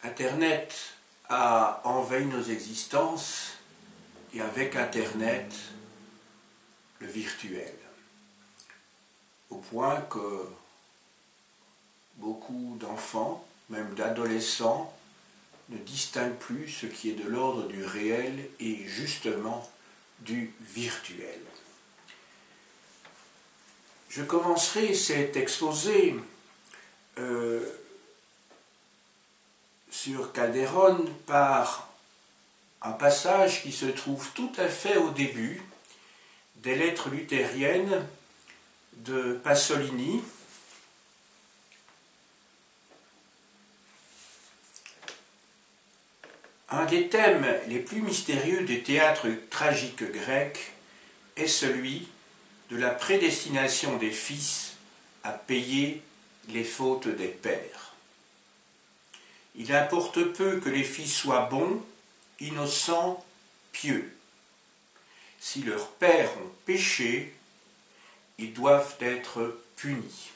Internet a envahi nos existences et avec Internet, le virtuel. Au point que beaucoup d'enfants, même d'adolescents, ne distinguent plus ce qui est de l'ordre du réel et justement du virtuel. Je commencerai cet exposé sur Calderón par un passage qui se trouve tout à fait au début des lettres luthériennes de Pasolini, un des thèmes les plus mystérieux du théâtre tragique grec est celui de la prédestination des fils à payer les fautes des pères. Il importe peu que les fils soient bons, innocents, pieux. Si leurs pères ont péché, ils doivent être punis.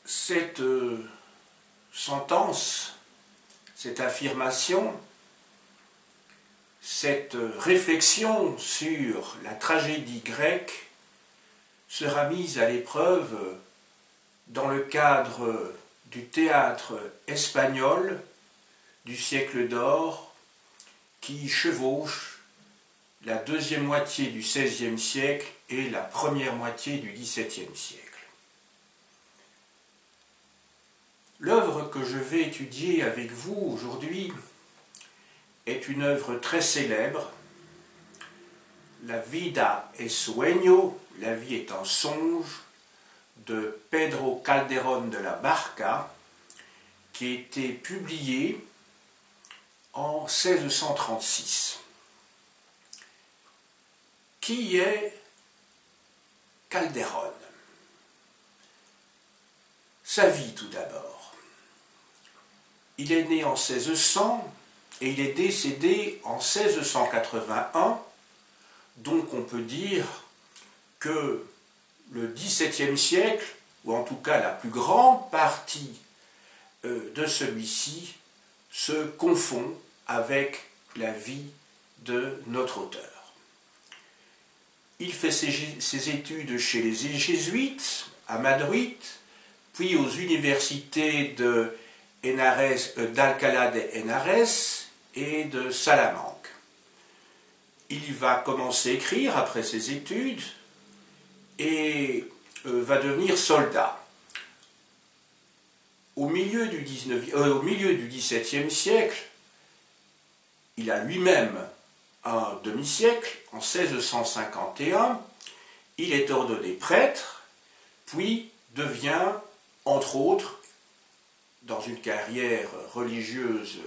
Cette sentence, cette affirmation, cette réflexion sur la tragédie grecque sera mise à l'épreuve dans le cadre du théâtre espagnol du siècle d'or qui chevauche la deuxième moitié du XVIe siècle et la première moitié du XVIIe siècle. L'œuvre que je vais étudier avec vous aujourd'hui est une œuvre très célèbre, La vida es sueño, la vie est un songe, de Pedro Calderón de la Barca, qui a été publiée en 1636. Qui est Calderón? Sa vie tout d'abord. Il est né en 1600 et il est décédé en 1681, donc on peut dire que le XVIIe siècle, ou en tout cas la plus grande partie de celui-ci, se confond avec la vie de notre auteur. Il fait ses études chez les jésuites à Madrid, puis aux universités d'Alcalá de Henares et de Salamanque. Il va commencer à écrire après ses études et va devenir soldat. Au milieu du XVIIe siècle, il a lui-même un demi-siècle, en 1651, il est ordonné prêtre, puis devient, entre autres, dans une carrière religieuse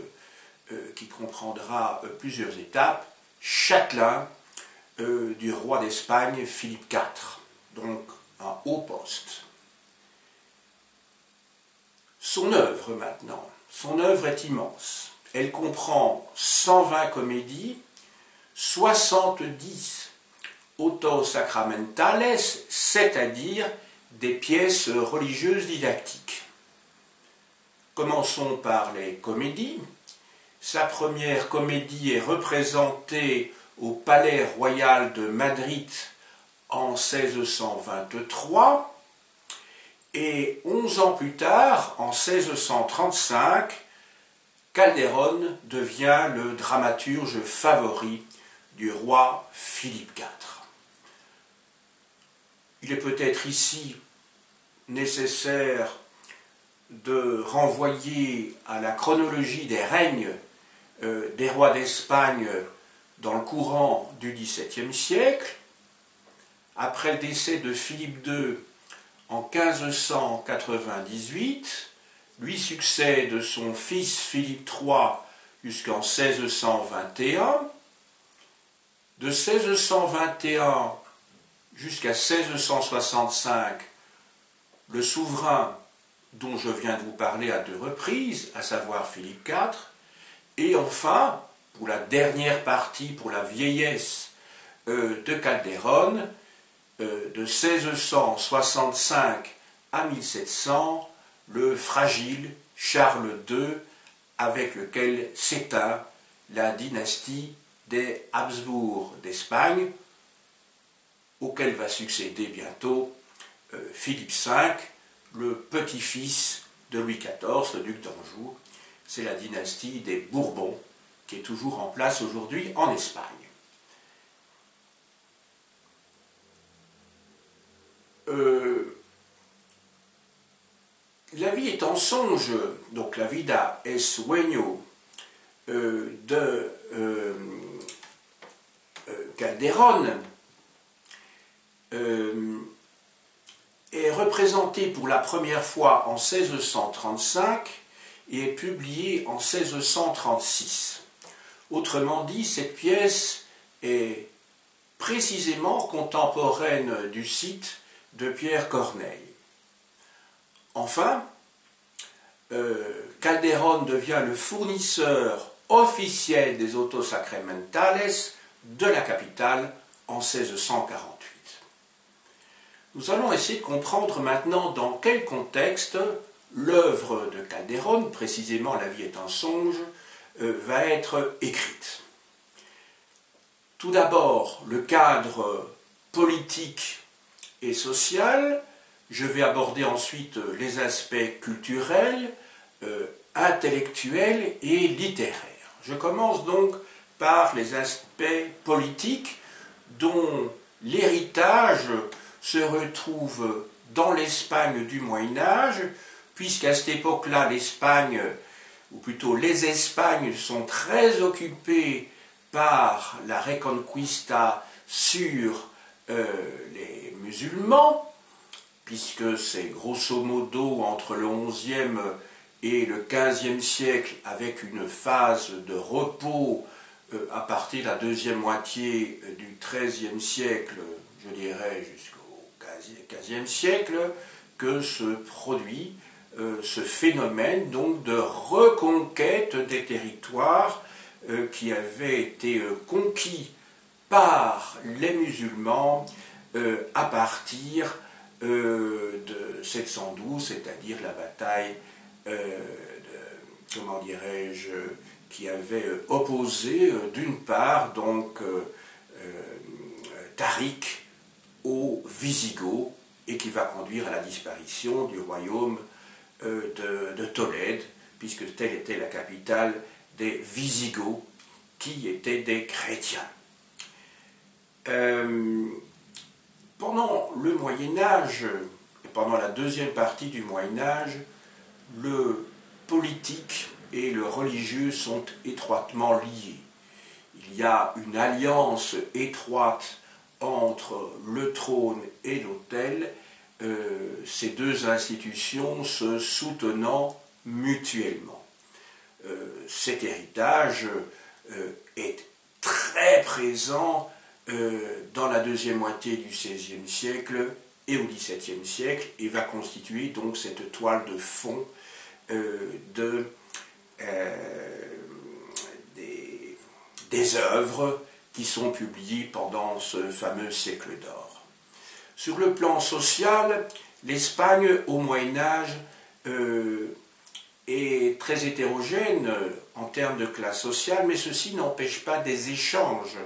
qui comprendra plusieurs étapes, châtelain du roi d'Espagne Philippe IV, donc un haut poste. Son œuvre maintenant, son œuvre est immense. Elle comprend 120 comédies, 70 autos sacramentales, c'est-à-dire des pièces religieuses didactiques. Commençons par les comédies. Sa première comédie est représentée au Palais Royal de Madrid en 1623 et 11 ans plus tard, en 1635, Calderón devient le dramaturge favori du roi Philippe IV. Il est peut-être ici nécessaire de renvoyer à la chronologie des règnes des rois d'Espagne dans le courant du XVIIe siècle. Après le décès de Philippe II en 1598, lui succède son fils Philippe III jusqu'en 1621. De 1621 jusqu'à 1665, le souverain dont je viens de vous parler à 2 reprises, à savoir Philippe IV, et enfin, pour la dernière partie, pour la vieillesse de Calderón, de 1665 à 1700 le fragile Charles II, avec lequel s'éteint la dynastie des Habsbourg d'Espagne, auquel va succéder bientôt Philippe V, le petit-fils de Louis XIV, le duc d'Anjou. C'est la dynastie des Bourbons qui est toujours en place aujourd'hui en Espagne. La vie est en songe, donc la vida es sueño de Calderón est représentée pour la première fois en 1635 et est publiée en 1636. Autrement dit, cette pièce est précisément contemporaine du site de Pierre Corneille. Enfin, Calderón devient le fournisseur officiel des autos sacramentales de la capitale en 1648. Nous allons essayer de comprendre maintenant dans quel contexte l'œuvre de Calderón, précisément La vie est un songe, va être écrite. Tout d'abord, le cadre politique et social. Je vais aborder ensuite les aspects culturels, intellectuels et littéraires. Je commence donc par les aspects politiques dont l'héritage se retrouve dans l'Espagne du Moyen-Âge, puisqu'à cette époque-là, l'Espagne, ou plutôt les Espagnes, sont très occupées par la Reconquista sur les musulmans, puisque c'est grosso modo entre le XIe et le XVe siècle, avec une phase de repos à partir de la deuxième moitié du XIIIe siècle, je dirais jusqu'au XVe siècle, que se produit ce phénomène donc de reconquête des territoires qui avaient été conquis par les musulmans à partir de 712, c'est-à-dire la bataille comment dirais-je, qui avait opposé d'une part donc Tariq aux Visigoths et qui va conduire à la disparition du royaume de Tolède, puisque telle était la capitale des Visigoths qui étaient des chrétiens. Pendant le Moyen-Âge, et pendant la deuxième partie du Moyen-Âge, le politique et le religieux sont étroitement liés. Il y a une alliance étroite entre le trône et l'autel, ces deux institutions se soutenant mutuellement. Cet héritage est très présent dans la deuxième moitié du XVIe siècle et au XVIIe siècle, et va constituer donc cette toile de fond des œuvres qui sont publiées pendant ce fameux siècle d'or. Sur le plan social, l'Espagne au Moyen-Âge est très hétérogène en termes de classe sociale, mais ceci n'empêche pas des échanges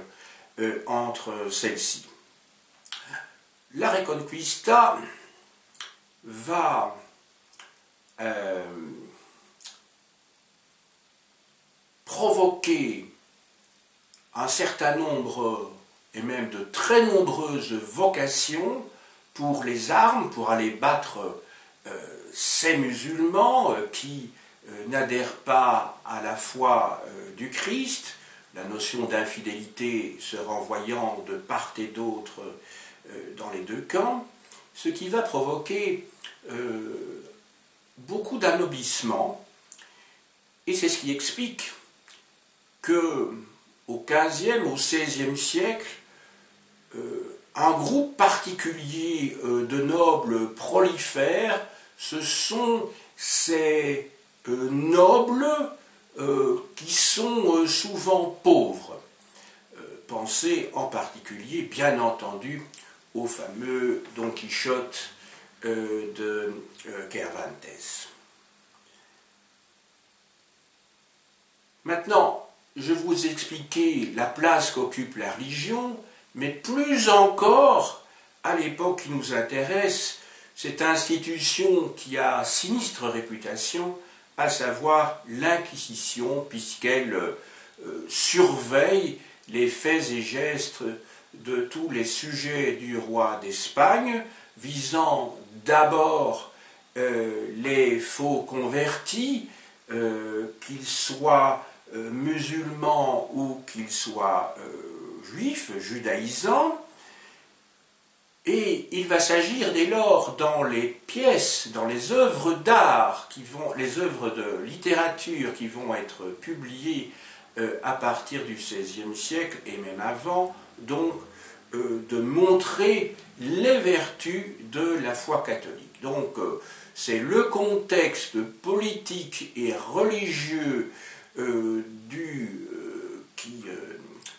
entre celles-ci. La Reconquista va provoquer un certain nombre, et même de très nombreuses vocations pour les armes, pour aller battre ces musulmans qui n'adhèrent pas à la foi du Christ, la notion d'infidélité se renvoyant de part et d'autre dans les deux camps, ce qui va provoquer beaucoup d'anobissement, et c'est ce qui explique que au XVe, au XVIe siècle, un groupe particulier de nobles prolifères, ce sont ces nobles qui sont souvent pauvres. Pensez en particulier, bien entendu, au fameux Don Quichotte de Cervantes. Maintenant, je vous ai expliqué la place qu'occupe la religion, mais plus encore, à l'époque qui nous intéresse, cette institution qui a sinistre réputation, à savoir l'Inquisition, puisqu'elle surveille les faits et gestes de tous les sujets du roi d'Espagne, visant d'abord les faux convertis, qu'ils soient musulmans ou qu'ils soient juifs, judaïsants. Et il va s'agir dès lors dans les pièces, dans les œuvres d'art, les œuvres de littérature qui vont être publiées à partir du XVIe siècle et même avant, donc de montrer les vertus de la foi catholique. Donc c'est le contexte politique et religieux qui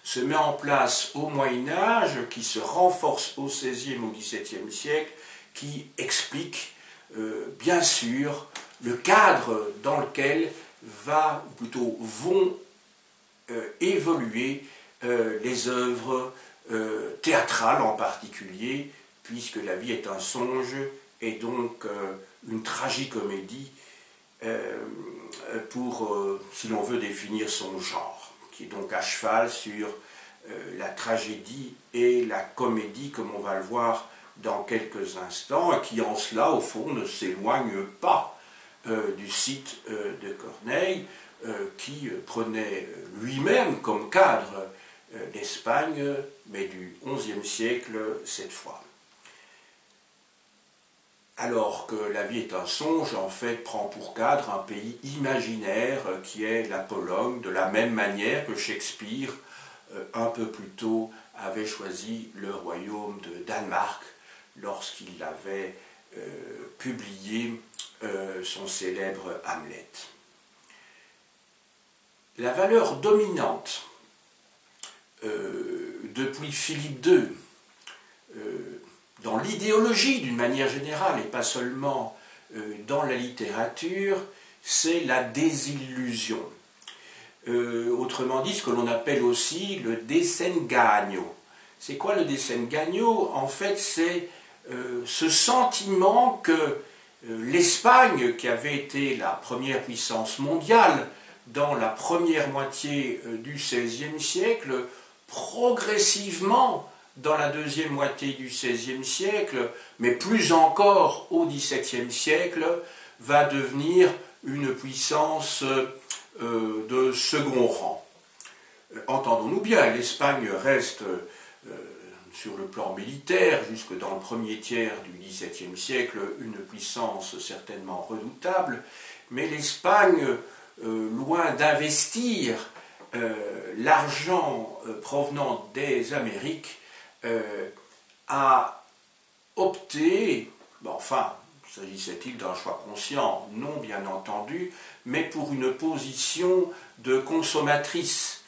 se met en place au Moyen-Âge, qui se renforce au XVIe ou XVIIe siècle, qui explique bien sûr le cadre dans lequel vont évoluer les œuvres théâtrales en particulier, puisque La vie est un songe est donc une tragicomédie si l'on veut définir son genre, qui est donc à cheval sur la tragédie et la comédie, comme on va le voir dans quelques instants, et qui en cela, au fond, ne s'éloigne pas du site de Corneille, qui prenait lui-même comme cadre l'Espagne, mais du XIe siècle cette fois. Alors que La vie est un songe, en fait, prend pour cadre un pays imaginaire qui est la Pologne, de la même manière que Shakespeare, un peu plus tôt, avait choisi le royaume de Danemark lorsqu'il avait publié son célèbre Hamlet. La valeur dominante depuis Philippe II, dans l'idéologie d'une manière générale, et pas seulement dans la littérature, c'est la désillusion. Autrement dit, ce que l'on appelle aussi le desengaño. C'est quoi le desengaño? En fait, c'est ce sentiment que l'Espagne, qui avait été la première puissance mondiale dans la première moitié du XVIe siècle, progressivement, dans la deuxième moitié du XVIe siècle, mais plus encore au XVIIe siècle, va devenir une puissance de second rang. Entendons-nous bien, l'Espagne reste, sur le plan militaire, jusque dans le premier tiers du XVIIe siècle, une puissance certainement redoutable, mais l'Espagne, loin d'investir l'argent provenant des Amériques, a opté, s'agissait-il d'un choix conscient? Non, bien entendu, mais pour une position de consommatrice.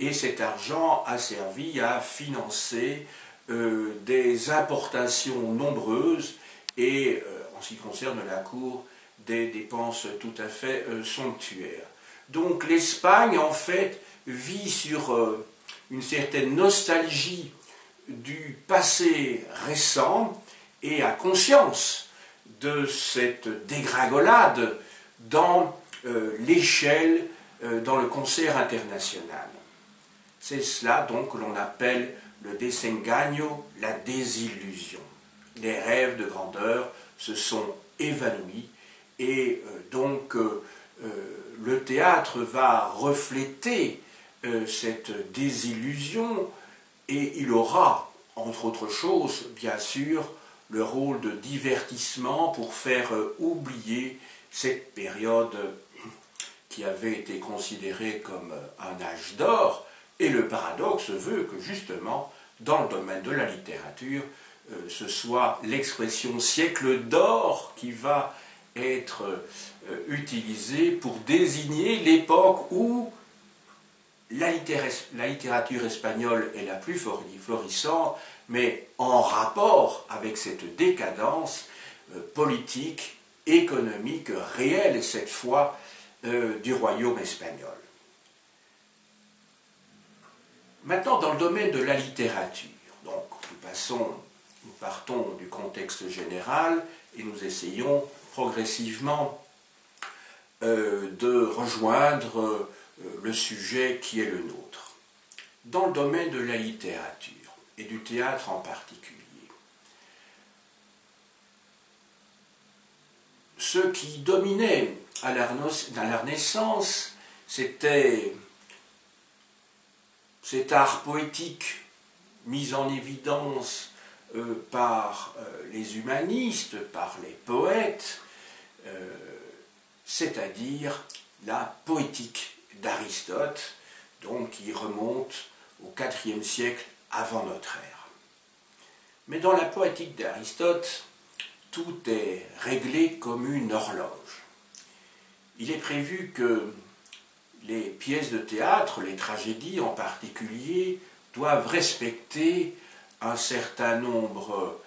Et cet argent a servi à financer des importations nombreuses et, en ce qui concerne la cour, des dépenses tout à fait somptuaires. Donc l'Espagne, en fait, vit sur une certaine nostalgie du passé récent et a conscience de cette dégringolade dans l'échelle, dans le concert international. C'est cela donc que l'on appelle le desengaño, la désillusion. Les rêves de grandeur se sont évanouis et donc le théâtre va refléter cette désillusion. Et il aura, entre autres choses, bien sûr, le rôle de divertissement pour faire oublier cette période qui avait été considérée comme un âge d'or. Et le paradoxe veut que, justement, dans le domaine de la littérature, ce soit l'expression siècle d'or qui va être utilisée pour désigner l'époque où la littérature espagnole est la plus florissante, mais en rapport avec cette décadence politique, économique, réelle cette fois, du royaume espagnol. Maintenant, dans le domaine de la littérature, donc nous partons du contexte général et nous essayons progressivement de rejoindre le sujet qui est le nôtre. Dans le domaine de la littérature et du théâtre en particulier, ce qui dominait à la Renaissance, c'était cet art poétique mis en évidence par les humanistes, par les poètes, c'est-à-dire la poétique d'Aristote, donc qui remonte au IVe siècle avant notre ère. Mais dans la poétique d'Aristote, tout est réglé comme une horloge. Il est prévu que les pièces de théâtre, les tragédies en particulier, doivent respecter un certain nombre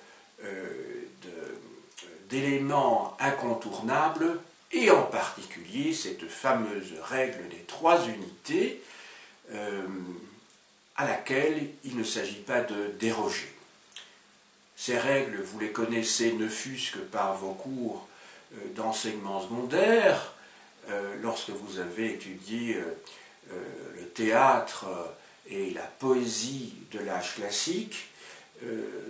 d'éléments incontournables, et en particulier cette fameuse règle des 3 unités à laquelle il ne s'agit pas de déroger. Ces règles, vous les connaissez, ne fût-ce que par vos cours d'enseignement secondaire, lorsque vous avez étudié le théâtre et la poésie de l'âge classique,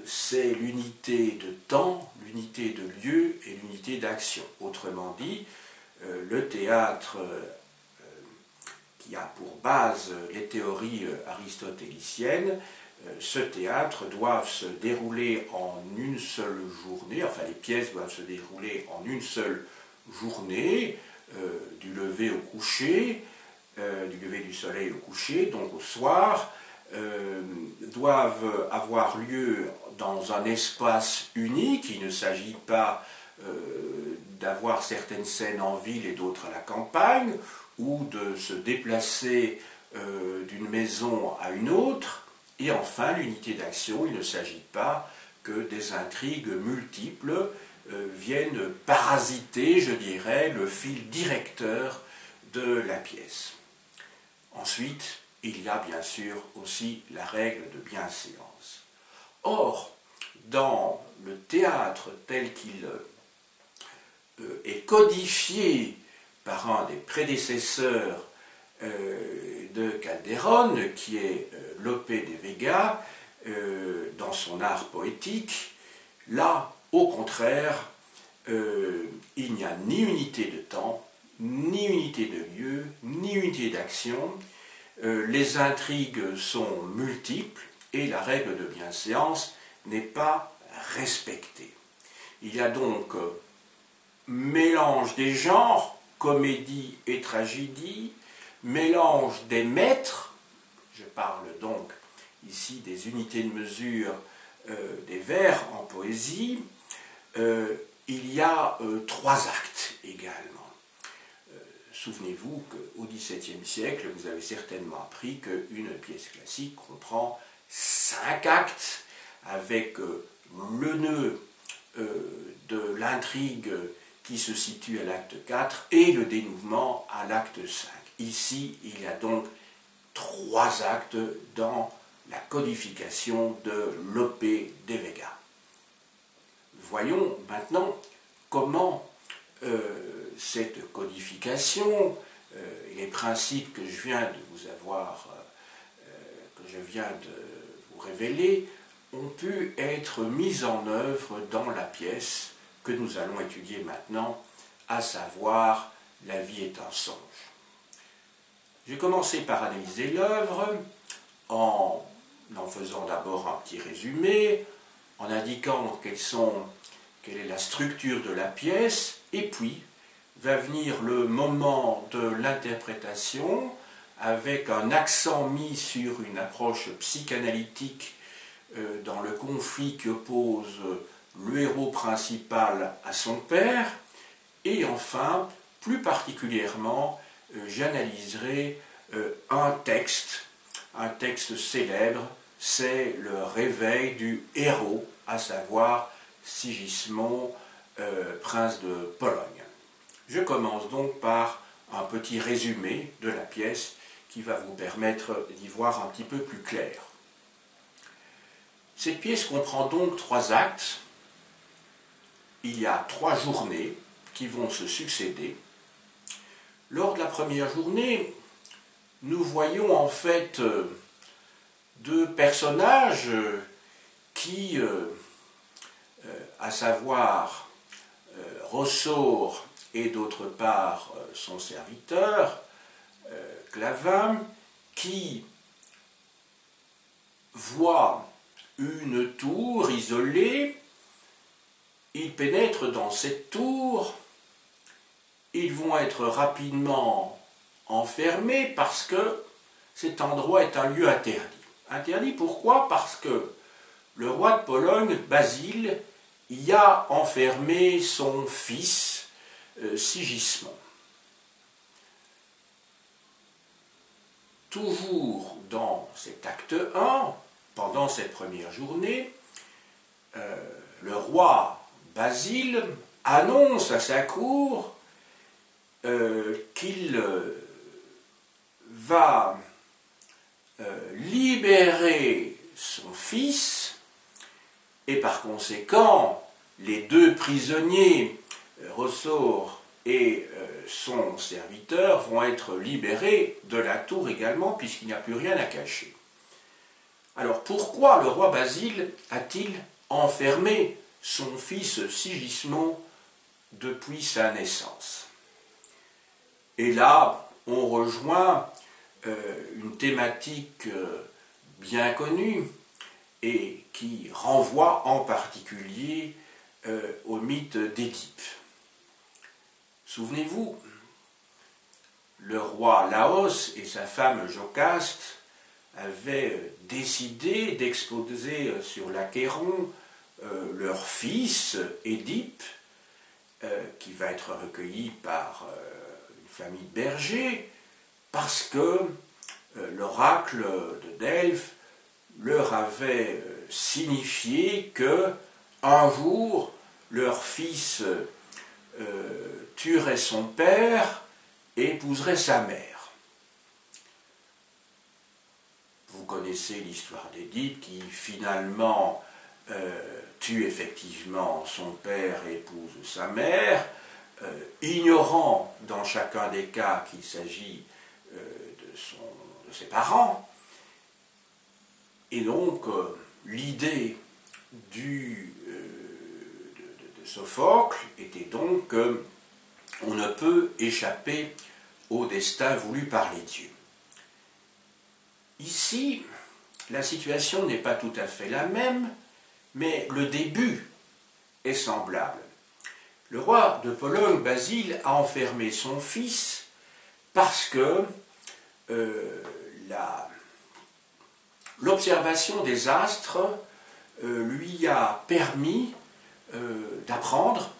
c'est l'unité de temps, l'unité de lieu et l'unité d'action. Autrement dit, le théâtre qui a pour base les théories aristotéliciennes, ce théâtre doit se dérouler en une seule journée, enfin les pièces doivent se dérouler en une seule journée, du lever au coucher, du lever du soleil au coucher, donc au soir, doivent avoir lieu dans un espace unique. Il ne s'agit pas d'avoir certaines scènes en ville et d'autres à la campagne, ou de se déplacer d'une maison à une autre. Et enfin, l'unité d'action, il ne s'agit pas que des intrigues multiples viennent parasiter, je dirais, le fil directeur de la pièce. Ensuite, il y a bien sûr aussi la règle de bienséance. Or, dans le théâtre tel qu'il est codifié par un des prédécesseurs de Calderón, qui est Lope de Vega, dans son art poétique, là, au contraire, il n'y a ni unité de temps, ni unité de lieu, ni unité d'action. Les intrigues sont multiples et la règle de bienséance n'est pas respectée. Il y a donc mélange des genres, comédie et tragédie, mélange des maîtres, je parle donc ici des unités de mesure des vers en poésie, il y a 3 actes également. Souvenez-vous qu'au XVIIe siècle, vous avez certainement appris qu'une pièce classique comprend 5 actes, avec le nœud de l'intrigue qui se situe à l'acte 4 et le dénouement à l'acte 5. Ici, il y a donc 3 actes dans la codification de Lope de Vega. Voyons maintenant comment cette codification et les principes que je viens de vous révéler ont pu être mis en œuvre dans la pièce que nous allons étudier maintenant, à savoir La vie est un songe. Je vais commencer par analyser l'œuvre en faisant d'abord un petit résumé, en indiquant quelle est la structure de la pièce, et puis va venir le moment de l'interprétation avec un accent mis sur une approche psychanalytique dans le conflit qui oppose le héros principal à son père, et enfin, plus particulièrement, j'analyserai un texte célèbre c'est le réveil du héros, à savoir Sigismond, prince de Pologne. Je commence donc par un petit résumé de la pièce qui va vous permettre d'y voir un petit peu plus clair. Cette pièce comprend donc 3 actes. Il y a 3 journées qui vont se succéder. Lors de la première journée, nous voyons en fait 2 personnages qui, à savoir Ressort et d'autre part son serviteur, Clavin, qui voit une tour isolée. Ils pénètrent dans cette tour, ils vont être rapidement enfermés parce que cet endroit est un lieu interdit. Interdit pourquoi? Parce que le roi de Pologne, Basile, y a enfermé son fils Sigismond. Toujours dans cet acte 1, pendant cette première journée, le roi Basile annonce à sa cour qu'il va libérer son fils, et par conséquent les 2 prisonniers, Ressort et son serviteur, vont être libérés de la tour également, puisqu'il n'y a plus rien à cacher. Alors pourquoi le roi Basile a-t-il enfermé son fils Sigismond depuis sa naissance? Et là, on rejoint une thématique bien connue et qui renvoie en particulier au mythe d'Édipe. Souvenez-vous, le roi Laos et sa femme Jocaste avaient décidé d'exposer sur l'Achéron leur fils Édipe, qui va être recueilli par une famille de bergers, parce que l'oracle de Delphes leur avait signifié que un jour leur fils tuerait son père et épouserait sa mère. Vous connaissez l'histoire d'Édipe qui finalement tue effectivement son père et épouse sa mère, ignorant dans chacun des cas qu'il s'agit de ses parents. Et donc l'idée de Sophocle était donc qu'on ne peut échapper au destin voulu par les dieux. Ici, la situation n'est pas tout à fait la même, mais le début est semblable. Le roi de Pologne, Basile, a enfermé son fils parce que l'observation des astres lui a permis d'apprendre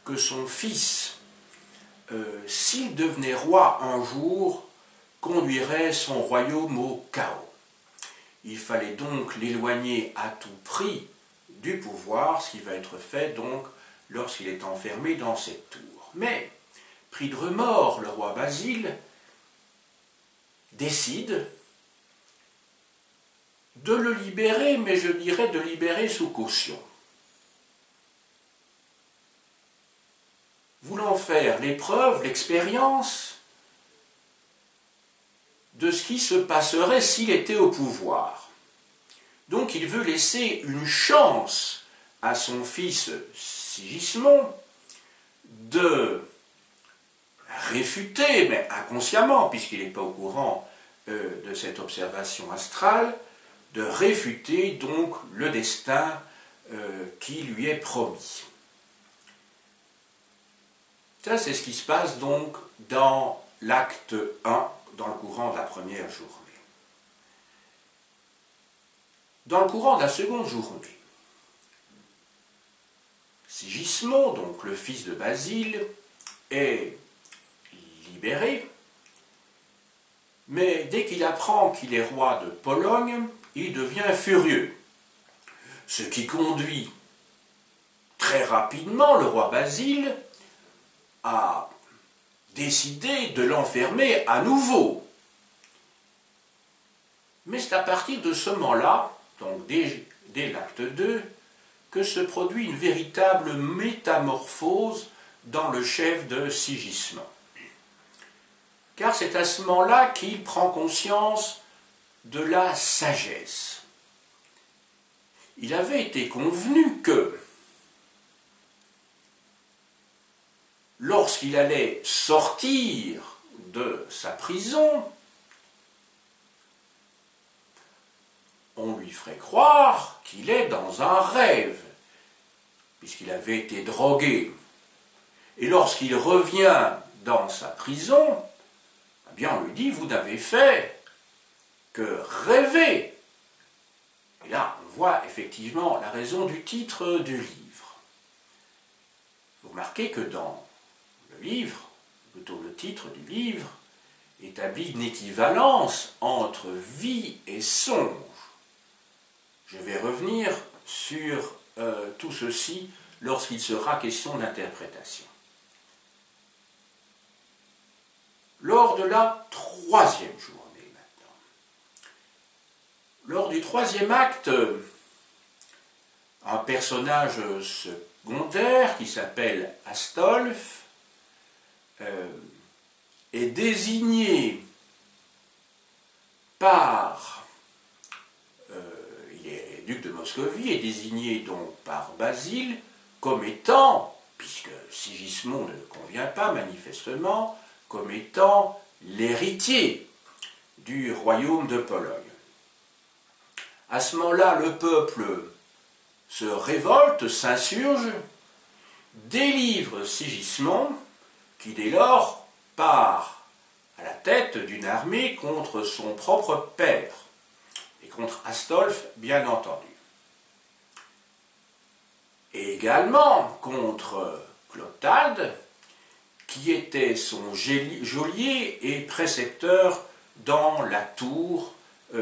que son fils, s'il devenait roi un jour, conduirait son royaume au chaos. Il fallait donc l'éloigner à tout prix du pouvoir, ce qui va être fait donc lorsqu'il est enfermé dans cette tour. Mais, pris de remords, le roi Basile décide de le libérer, mais je dirais de libérer sous caution. Voulant faire l'épreuve, l'expérience de ce qui se passerait s'il était au pouvoir. Donc il veut laisser une chance à son fils Sigismond de réfuter, mais inconsciemment, puisqu'il n'est pas au courant de cette observation astrale, de réfuter donc le destin qui lui est promis. Ça, c'est ce qui se passe donc dans l'acte 1, dans le courant de la première journée. Dans le courant de la seconde journée, Sigismond, donc le fils de Basile, est libéré, mais dès qu'il apprend qu'il est roi de Pologne, il devient furieux. Ce qui conduit très rapidement le roi Basile à décider de l'enfermer à nouveau. Mais c'est à partir de ce moment-là, donc dès l'acte 2, que se produit une véritable métamorphose dans le chef de Sigismond. Car c'est à ce moment-là qu'il prend conscience de la sagesse. Il avait été convenu que lorsqu'il allait sortir de sa prison, on lui ferait croire qu'il est dans un rêve, puisqu'il avait été drogué. Et lorsqu'il revient dans sa prison, eh bien on lui dit, vous n'avez fait que rêver. Et là, on voit effectivement la raison du titre du livre. Vous remarquez que dans le livre, plutôt le titre du livre, établit une équivalence entre vie et songe. Je vais revenir sur tout ceci lorsqu'il sera question d'interprétation. Lors de la troisième journée maintenant, lors du troisième acte, un personnage secondaire qui s'appelle Astolphe est désigné par, il est duc de Moscovie, est désigné donc par Basile comme étant, puisque Sigismond ne le convient pas manifestement, comme étant l'héritier du royaume de Pologne. À ce moment-là, le peuple se révolte, s'insurge, délivre Sigismond, qui dès lors part à la tête d'une armée contre son propre père, et contre Astolphe, bien entendu. Et également contre Clotalde, qui était son geôlier et précepteur dans la tour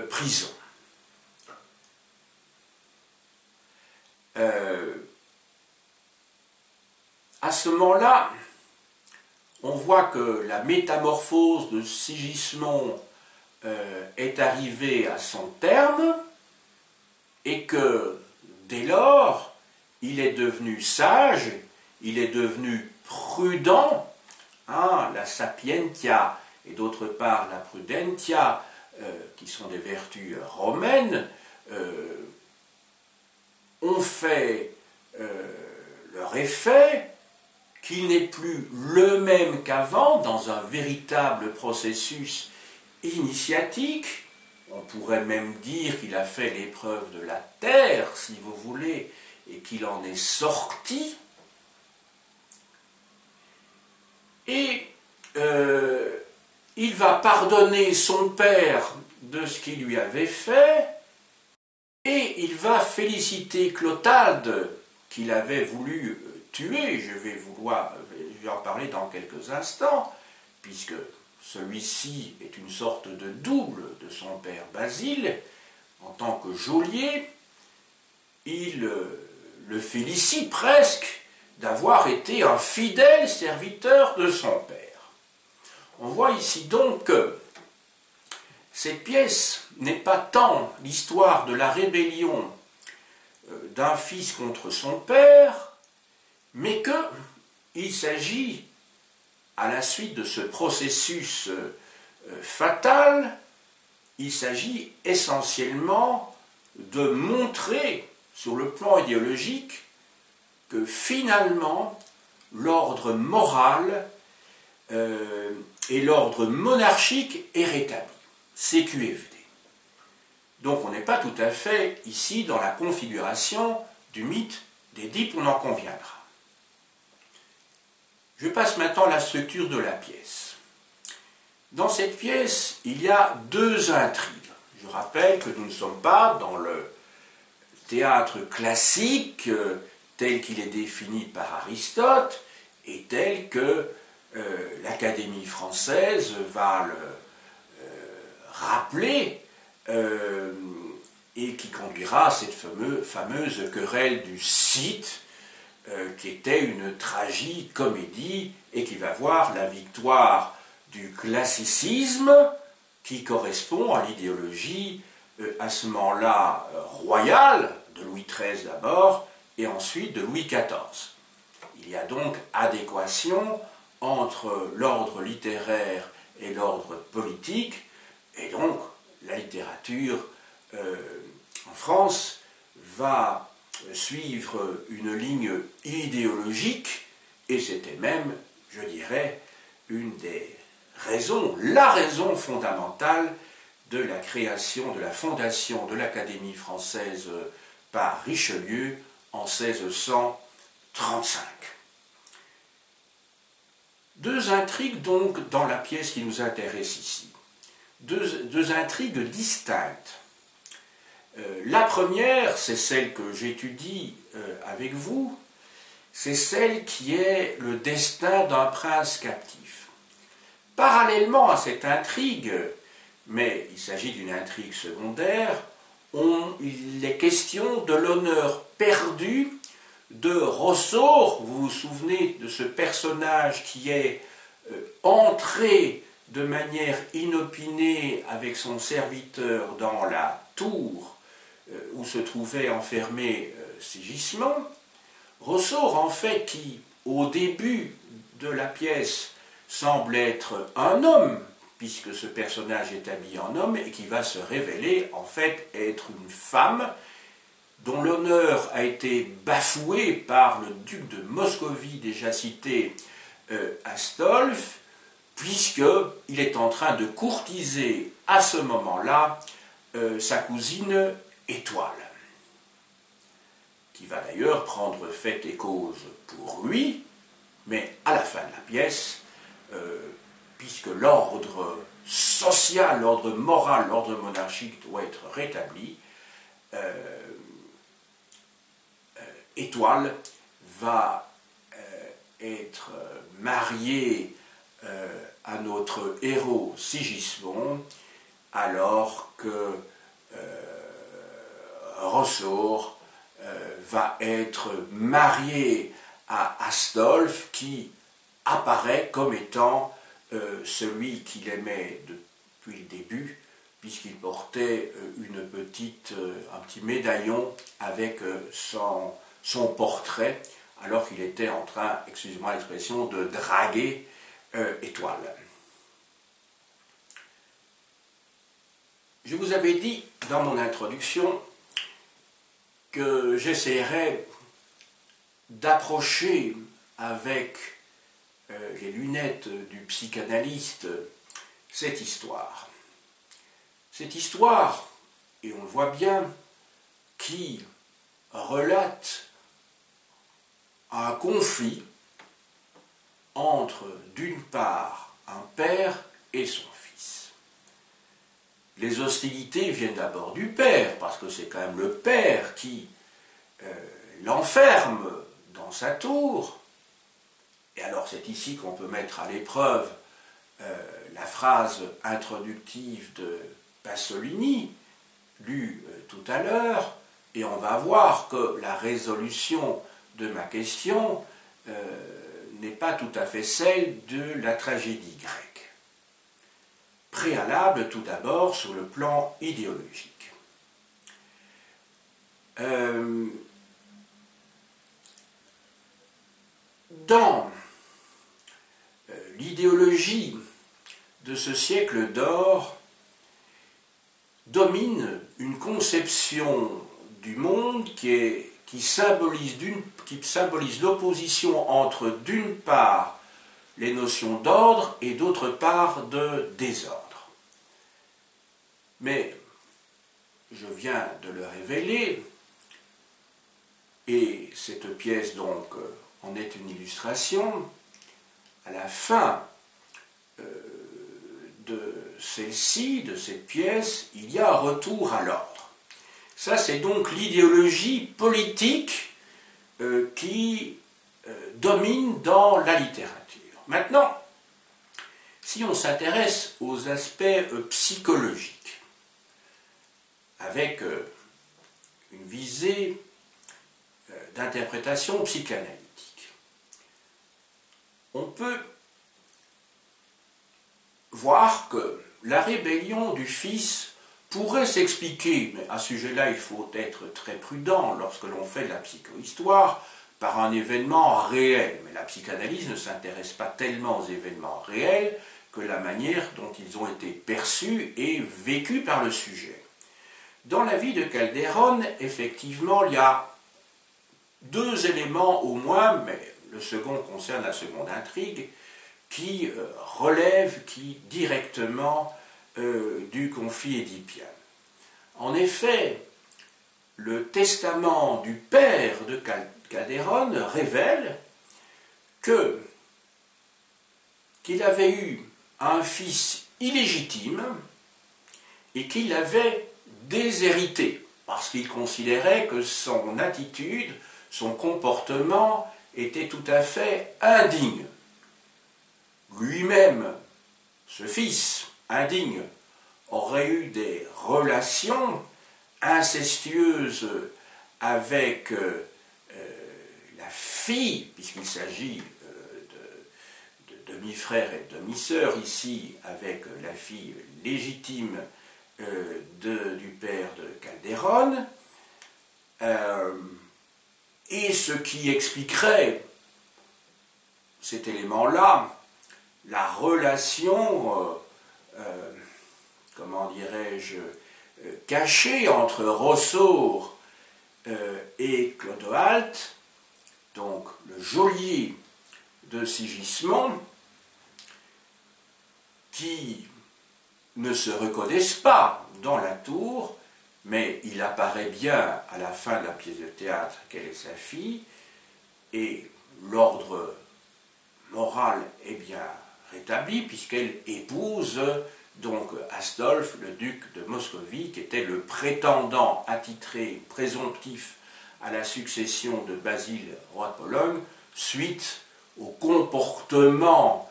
prison. À ce moment-là, on voit que la métamorphose de Sigismond est arrivée à son terme et que dès lors, il est devenu sage, il est devenu prudent, la sapientia et d'autre part la prudentia, qui sont des vertus romaines, ont fait leur effet, qu'il n'est plus le même qu'avant dans un véritable processus initiatique. On pourrait même dire qu'il a fait l'épreuve de la terre, si vous voulez, et qu'il en est sorti. Et il va pardonner son père de ce qu'il lui avait fait, et il va féliciter Clotalde, qu'il avait voulu tuer. Je vais en parler dans quelques instants, puisque celui-ci est une sorte de double de son père Basile. En tant que geôlier, il le félicite presque d'avoir été un fidèle serviteur de son père. On voit ici donc que cette pièce n'est pas tant l'histoire de la rébellion d'un fils contre son père, mais qu'il s'agit, à la suite de ce processus fatal, il s'agit essentiellement de montrer, sur le plan idéologique, que finalement, l'ordre moral et l'ordre monarchique est rétabli. C'est QFD. Donc on n'est pas tout à fait ici dans la configuration du mythe d'Édipe, on en conviendra. Je passe maintenant à la structure de la pièce. Dans cette pièce, il y a deux intrigues. Je rappelle que nous ne sommes pas dans le théâtre classique tel qu'il est défini par Aristote et tel que l'Académie française va le rappeler et qui conduira à cette fameuse querelle du Cid, qui était une tragicomédie et qui va voir la victoire du classicisme qui correspond à l'idéologie à ce moment-là royale de Louis XIII d'abord et ensuite de Louis XIV. Il y a donc adéquation entre l'ordre littéraire et l'ordre politique, et donc la littérature en France va suivre une ligne idéologique, et c'était même, je dirais, une des raisons, la raison fondamentale de la création, de la fondation de l'Académie française par Richelieu en 1635. Deux intrigues donc dans la pièce qui nous intéresse ici, deux intrigues distinctes. La première, c'est celle que j'étudie avec vous, c'est celle qui est le destin d'un prince captif. Parallèlement à cette intrigue, mais il s'agit d'une intrigue secondaire, il est question de l'honneur perdu de Rossour. Vous vous souvenez de ce personnage qui est entré de manière inopinée avec son serviteur dans la tour où se trouvait enfermé Sigismond. Rossour, en fait, qui, au début de la pièce, semble être un homme, puisque ce personnage est habillé en homme, et qui va se révéler, en fait, être une femme, dont l'honneur a été bafoué par le duc de Moscovie, déjà cité, Astolphe, puisqu'il est en train de courtiser, à ce moment-là, sa cousine Étoile, qui va d'ailleurs prendre fait et cause pour lui, mais à la fin de la pièce, puisque l'ordre social, l'ordre moral, l'ordre monarchique doit être rétabli, Étoile va être mariée à notre héros Sigismond, alors que Rossour va être marié à Astolphe, qui apparaît comme étant celui qu'il aimait depuis le début, puisqu'il portait un petit médaillon avec son portrait, alors qu'il était en train, excusez-moi l'expression, de draguer Étoile. Je vous avais dit dans mon introduction que j'essaierais d'approcher avec les lunettes du psychanalyste cette histoire. Cette histoire, et on le voit bien, qui relate un conflit entre, d'une part, un père et son fils. Les hostilités viennent d'abord du père, parce que c'est quand même le père qui l'enferme dans sa tour. Et alors c'est ici qu'on peut mettre à l'épreuve la phrase introductive de Pasolini, lue tout à l'heure, et on va voir que la résolution de ma question n'est pas tout à fait celle de la tragédie grecque. Préalable tout d'abord sur le plan idéologique. Dans l'idéologie de ce siècle d'or domine une conception du monde qui symbolise l'opposition entre, d'une part, les notions d'ordre et d'autre part de désordre. Mais je viens de le révéler, et cette pièce donc en est une illustration. À la fin de celle-ci, de cette pièce, il y a un retour à l'ordre. Ça, c'est donc l'idéologie politique qui domine dans la littérature. Maintenant, si on s'intéresse aux aspects psychologiques, avec une visée d'interprétation psychanalytique. On peut voir que la rébellion du fils pourrait s'expliquer, mais à ce sujet-là il faut être très prudent lorsque l'on fait de la psychohistoire, par un événement réel. Mais la psychanalyse ne s'intéresse pas tellement aux événements réels que la manière dont ils ont été perçus et vécus par le sujet. Dans la vie de Calderon, effectivement, il y a deux éléments au moins, mais le second concerne la seconde intrigue, qui relèvent directement du conflit édipien. En effet, le testament du père de Calderon révèle qu'il avait eu un fils illégitime et qu'il l'avait déshérité, parce qu'il considérait que son attitude, son comportement était tout à fait indigne. Lui-même, ce fils indigne, aurait eu des relations incestueuses avec la fille, puisqu'il s'agit de demi-frère et de demi-sœur, ici avec la fille légitime du père de Calderon, et ce qui expliquerait cet élément-là, la relation, comment dirais-je, cachée entre Rossour et Clodoald, donc le geôlier de Sigismond, qui ne se reconnaissent pas dans la tour, mais il apparaît bien à la fin de la pièce de théâtre qu'elle est sa fille, et l'ordre moral est bien rétabli, puisqu'elle épouse donc Astolphe, le duc de Moscovie, qui était le prétendant attitré, présomptif à la succession de Basile, roi de Pologne, suite au comportement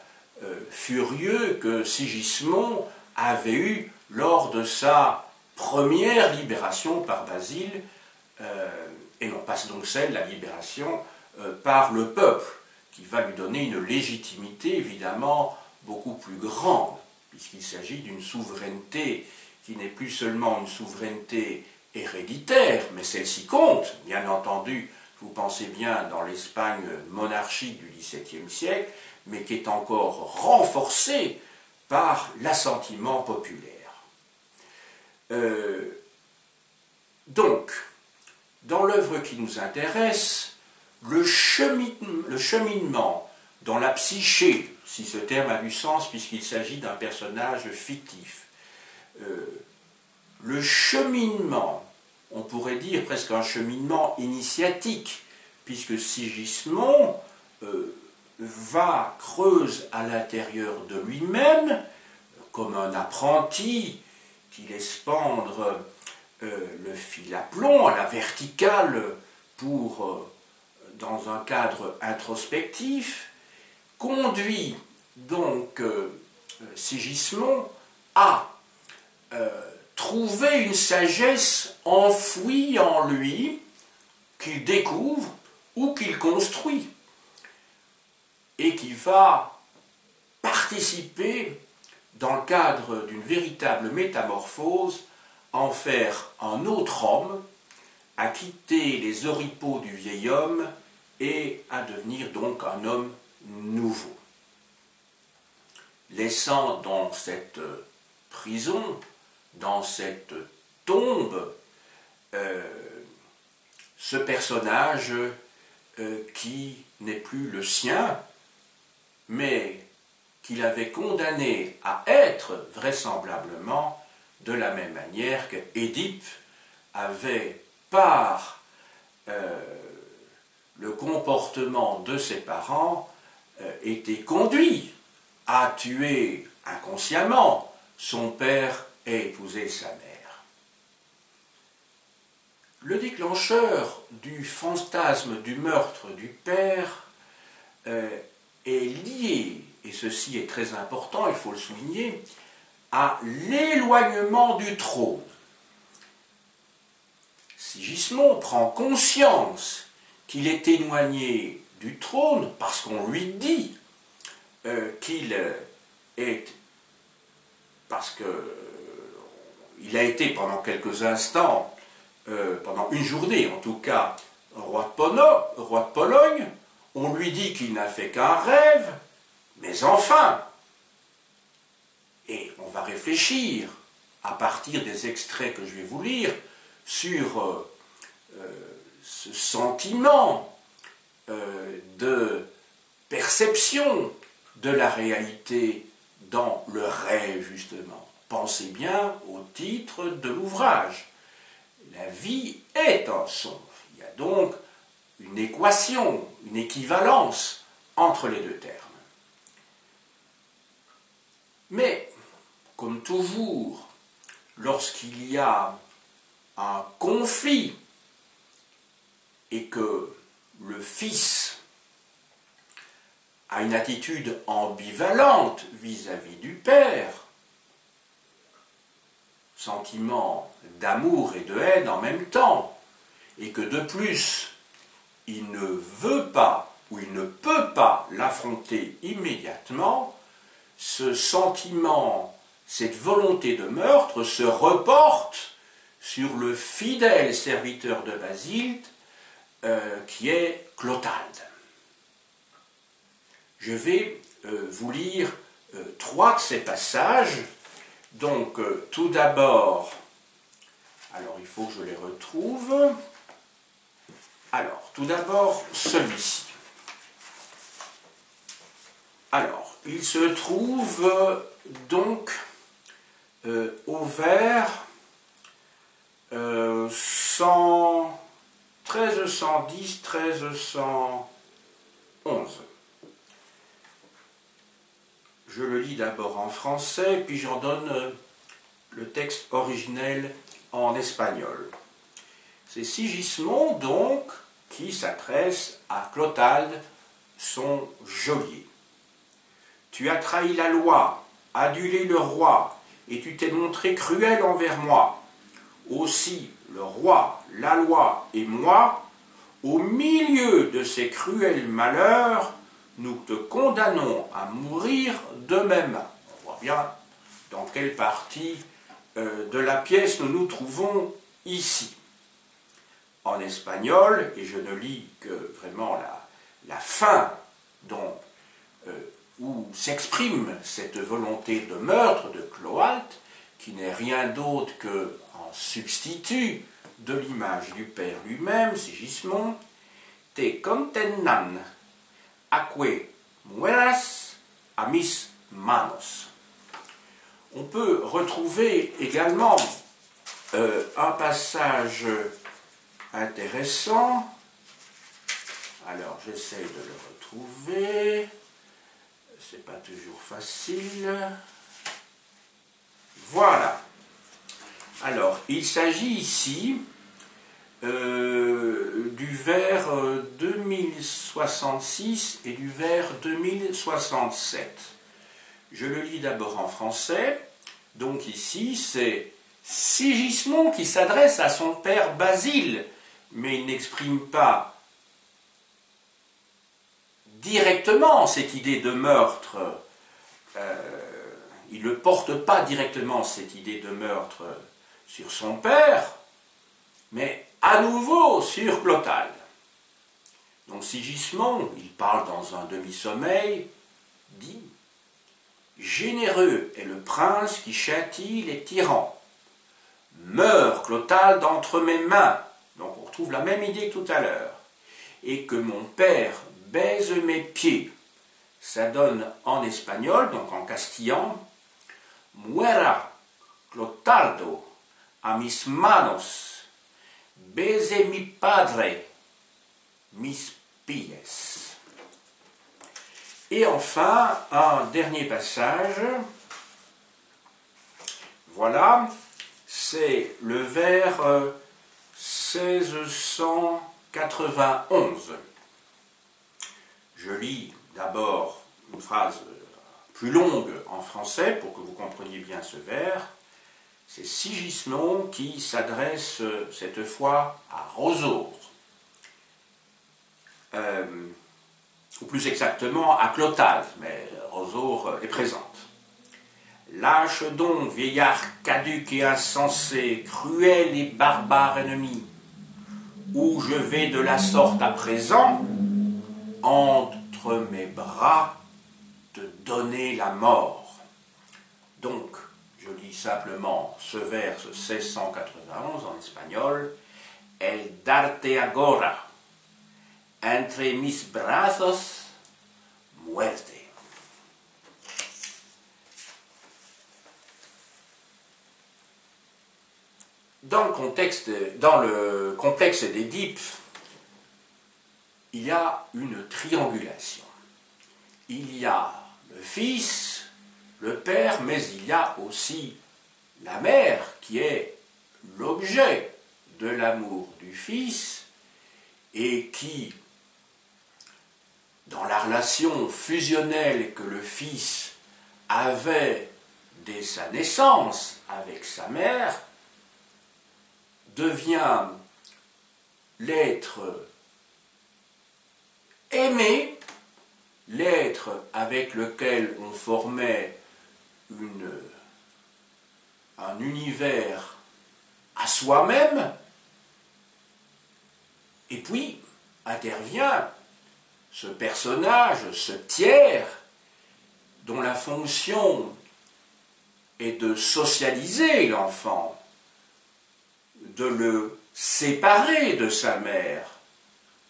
furieux que Sigismond avait eu lors de sa première libération par Basile, et non pas donc celle, la libération par le peuple, qui va lui donner une légitimité évidemment beaucoup plus grande, puisqu'il s'agit d'une souveraineté qui n'est plus seulement une souveraineté héréditaire, mais celle-ci compte, bien entendu, vous pensez bien, dans l'Espagne monarchique du XVIIe siècle, mais qui est encore renforcée par l'assentiment populaire. Donc, dans l'œuvre qui nous intéresse, le cheminement dans la psyché, si ce terme a du sens puisqu'il s'agit d'un personnage fictif, le cheminement, on pourrait dire presque un cheminement initiatique, puisque Sigismond creuse à l'intérieur de lui-même, comme un apprenti qui laisse pendre le fil à plomb, à la verticale, dans un cadre introspectif, conduit donc Sigismond à trouver une sagesse enfouie en lui, qu'il découvre ou qu'il construit, et qui va participer, dans le cadre d'une véritable métamorphose, à en faire un autre homme, à quitter les oripeaux du vieil homme et à devenir donc un homme nouveau. Laissant dans cette prison, dans cette tombe, ce personnage qui n'est plus le sien, mais qu'il avait condamné à être vraisemblablement de la même manière que Édipe avait, par le comportement de ses parents, été conduit à tuer inconsciemment son père et épouser sa mère. Le déclencheur du fantasme du meurtre du père est lié, et ceci est très important, il faut le souligner, à l'éloignement du trône. Sigismond prend conscience qu'il est éloigné du trône parce qu'on lui dit qu'il est, parce qu'il a été pendant quelques instants, pendant une journée en tout cas, roi de Pologne, on lui dit qu'il n'a fait qu'un rêve, mais enfin, et on va réfléchir à partir des extraits que je vais vous lire sur ce sentiment de perception de la réalité dans le rêve, justement. Pensez bien au titre de l'ouvrage. La vie est un songe. Il y a donc une équation, une équivalence entre les deux termes. Mais, comme toujours, lorsqu'il y a un conflit et que le fils a une attitude ambivalente vis-à-vis du père, sentiment d'amour et de haine en même temps, et que de plus, il ne veut pas ou il ne peut pas l'affronter immédiatement, ce sentiment, cette volonté de meurtre se reporte sur le fidèle serviteur de Basile qui est Clotalde. Je vais vous lire trois de ces passages. Donc, tout d'abord, alors il faut que je les retrouve. Alors, tout d'abord, celui-ci. Alors, il se trouve donc au vers 1310, 1311. Je le lis d'abord en français, puis j'en donne le texte originel en espagnol. C'est Sigismond, donc, qui s'adresse à Clotalde, son geôlier. Tu as trahi la loi, adulé le roi, et tu t'es montré cruel envers moi. Aussi, le roi, la loi et moi, au milieu de ces cruels malheurs, nous te condamnons à mourir de même. On voit bien dans quelle partie de la pièce nous nous trouvons ici. En espagnol, et je ne lis que vraiment la fin où s'exprime cette volonté de meurtre de Clotalde, qui n'est rien d'autre qu'un substitut de l'image du père lui-même, Sigismond, te condenan aque mueras a mis manos. On peut retrouver également un passage intéressant. Alors, j'essaie de le retrouver. C'est pas toujours facile. Voilà. Alors, il s'agit ici du vers 2066 et du vers 2067. Je le lis d'abord en français. Donc ici, c'est Sigismond qui s'adresse à son père Basile, mais il n'exprime pas directement cette idée de meurtre. Il ne porte pas directement cette idée de meurtre sur son père, mais à nouveau sur Clotalde. Donc Sigismond, il parle dans un demi-sommeil, dit « Généreux est le prince qui châtie les tyrans. Meurt Clotalde entre mes mains. » Donc on retrouve la même idée que tout à l'heure. « Et que mon père baise mes pieds. » Ça donne en espagnol, donc en castillan, « Muera Clotaldo a mis manos, bese mi padre mis pies. » Et enfin, un dernier passage, voilà, c'est le vers 1691. Je lis d'abord une phrase plus longue en français pour que vous compreniez bien ce vers. c'est Sigismond qui s'adresse cette fois à Rosaure, ou plus exactement à Clotalde, mais Rosaure est présente. Lâche donc, vieillard caduc et insensé, cruel et barbare ennemi, où je vais de la sorte à présent, entre mes bras, te donner la mort. Donc, je lis simplement ce vers 1691 en espagnol. El darte agora, entre mis brazos, muerte. Dans le complexe d'Édipe, il y a une triangulation. Il y a le fils, le père, mais il y a aussi la mère qui est l'objet de l'amour du fils et qui, dans la relation fusionnelle que le fils avait dès sa naissance avec sa mère, devient l'être aimé, l'être avec lequel on formait un univers à soi-même, et puis intervient ce personnage, ce tiers, dont la fonction est de socialiser l'enfant, de le séparer de sa mère,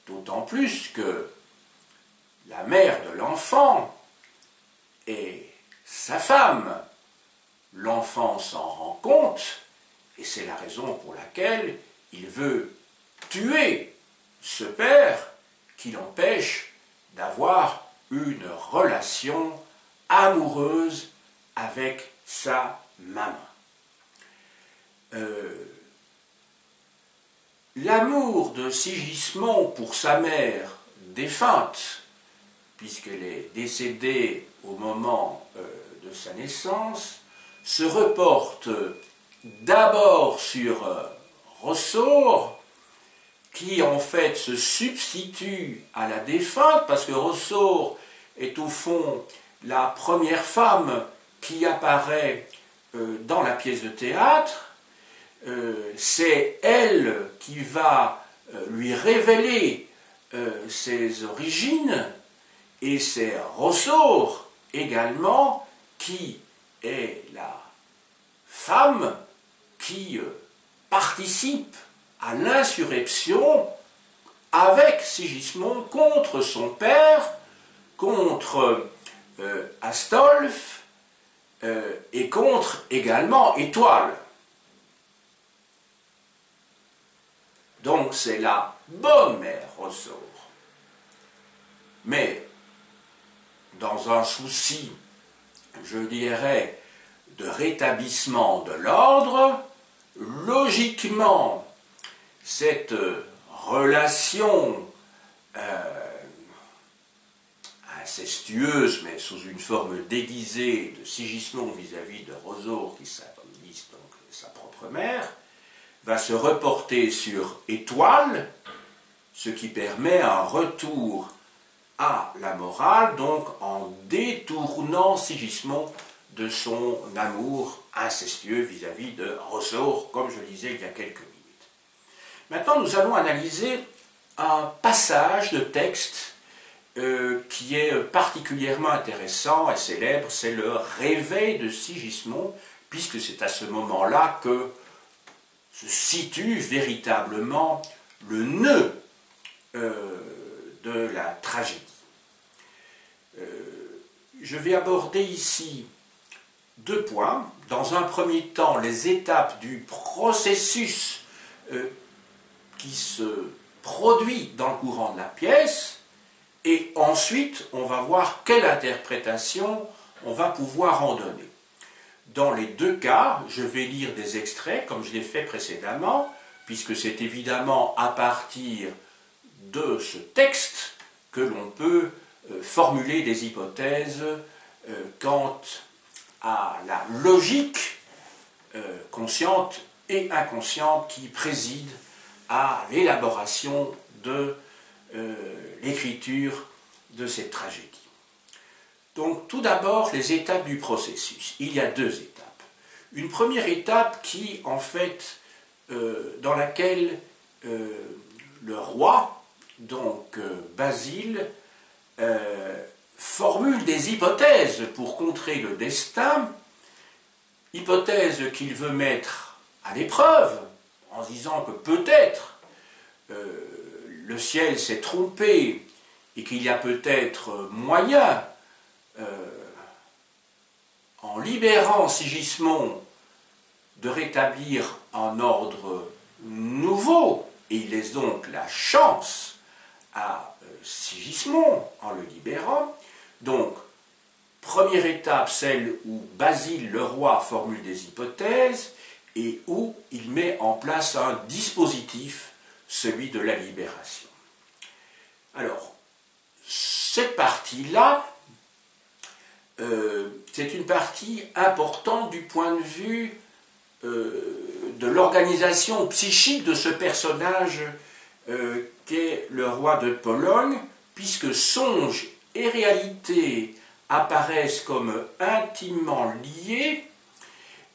d'autant plus que la mère de l'enfant est sa femme. L'enfant s'en rend compte, et c'est la raison pour laquelle il veut tuer ce père qui l'empêche d'avoir une relation amoureuse avec sa maman. L'amour de Sigismond pour sa mère défunte, puisqu'elle est décédée au moment de sa naissance, se reporte d'abord sur Rosaure, qui en fait se substitue à la défunte, parce que Rosaure est au fond la première femme qui apparaît dans la pièce de théâtre. C'est elle qui va lui révéler ses origines, et c'est Rosaure également qui est la femme qui participe à l'insurrection avec Sigismond contre son père, contre Astolphe et contre également Étoile. Donc c'est la bonne mère Rosaure. Mais dans un souci, je dirais, de rétablissement de l'ordre, logiquement, cette relation incestueuse, mais sous une forme déguisée de Sigismond vis-à-vis de Rosaure, qui symbolise donc sa propre mère, va se reporter sur Étoile, ce qui permet un retour à la morale, donc en détournant Sigismond de son amour incestueux vis-à-vis de Rosaure, comme je le disais il y a quelques minutes. Maintenant, nous allons analyser un passage de texte qui est particulièrement intéressant et célèbre, c'est le réveil de Sigismond, puisque c'est à ce moment-là que se situe véritablement le nœud de la tragédie. Je vais aborder ici deux points. Dans un premier temps, les étapes du processus qui se produit dans le courant de la pièce, et ensuite, on va voir quelle interprétation on va pouvoir en donner. Dans les deux cas, je vais lire des extraits, comme je l'ai fait précédemment, puisque c'est évidemment à partir de ce texte que l'on peut formuler des hypothèses quant à la logique conscientes et inconscientes qui président à l'élaboration de l'écriture de cette tragédie. Donc tout d'abord, les étapes du processus. Il y a deux étapes. Une première étape qui, en fait, dans laquelle le roi, donc Basile, formule des hypothèses pour contrer le destin, hypothèses qu'il veut mettre à l'épreuve, en disant que peut-être le ciel s'est trompé et qu'il y a peut-être moyen, en libérant Sigismond, de rétablir un ordre nouveau, et il laisse donc la chance à Sigismond en le libérant. Donc, première étape, celle où Basile le roi formule des hypothèses et où il met en place un dispositif, celui de la libération. Alors, cette partie-là, c'est une partie importante du point de vue de l'organisation psychique de ce personnage qu'est le roi de Pologne, puisque songe et réalité apparaissent comme intimement liés,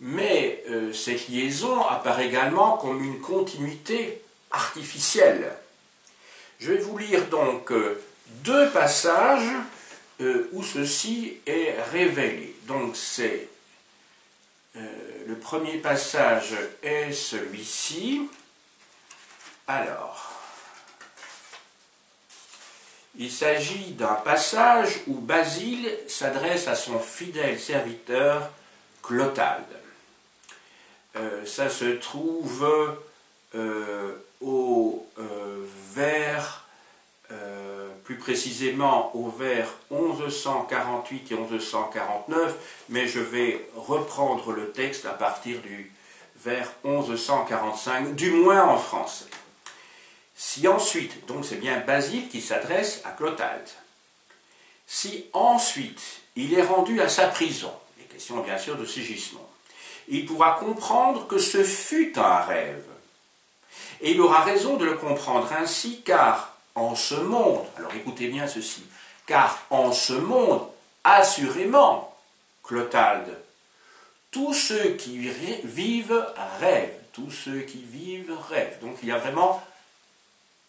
mais cette liaison apparaît également comme une continuité artificielle. Je vais vous lire donc deux passages où ceci est révélé. Donc c'est le premier passage est celui-ci. Alors, il s'agit d'un passage où Basile s'adresse à son fidèle serviteur Clotalde. Ça se trouve au vers, plus précisément au vers 1148 et 1149, mais je vais reprendre le texte à partir du vers 1145, du moins en français. Si ensuite, donc c'est bien Basile qui s'adresse à Clotalde, si ensuite il est rendu à sa prison, les questions bien sûr de Sigismond, il pourra comprendre que ce fut un rêve. Et il aura raison de le comprendre ainsi, car en ce monde, alors écoutez bien ceci, car en ce monde, assurément, Clotalde, tous ceux qui vivent rêvent, tous ceux qui vivent rêvent. Donc il y a vraiment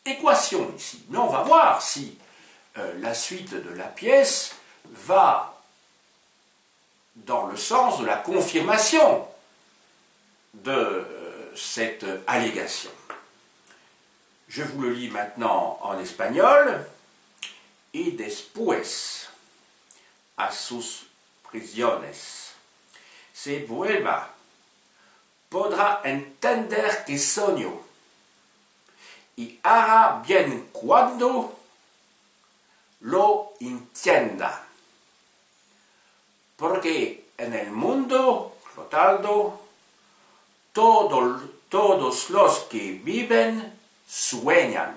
équation ici. Mais on va voir si la suite de la pièce va dans le sens de la confirmation de cette allégation. Je vous le lis maintenant en espagnol. Y después, a sus prisiones, se vuelva, podrá entender que soñó, y hará bien cuando lo entienda. Porque en el mundo, Clotaldo, todos los que viven sueñan.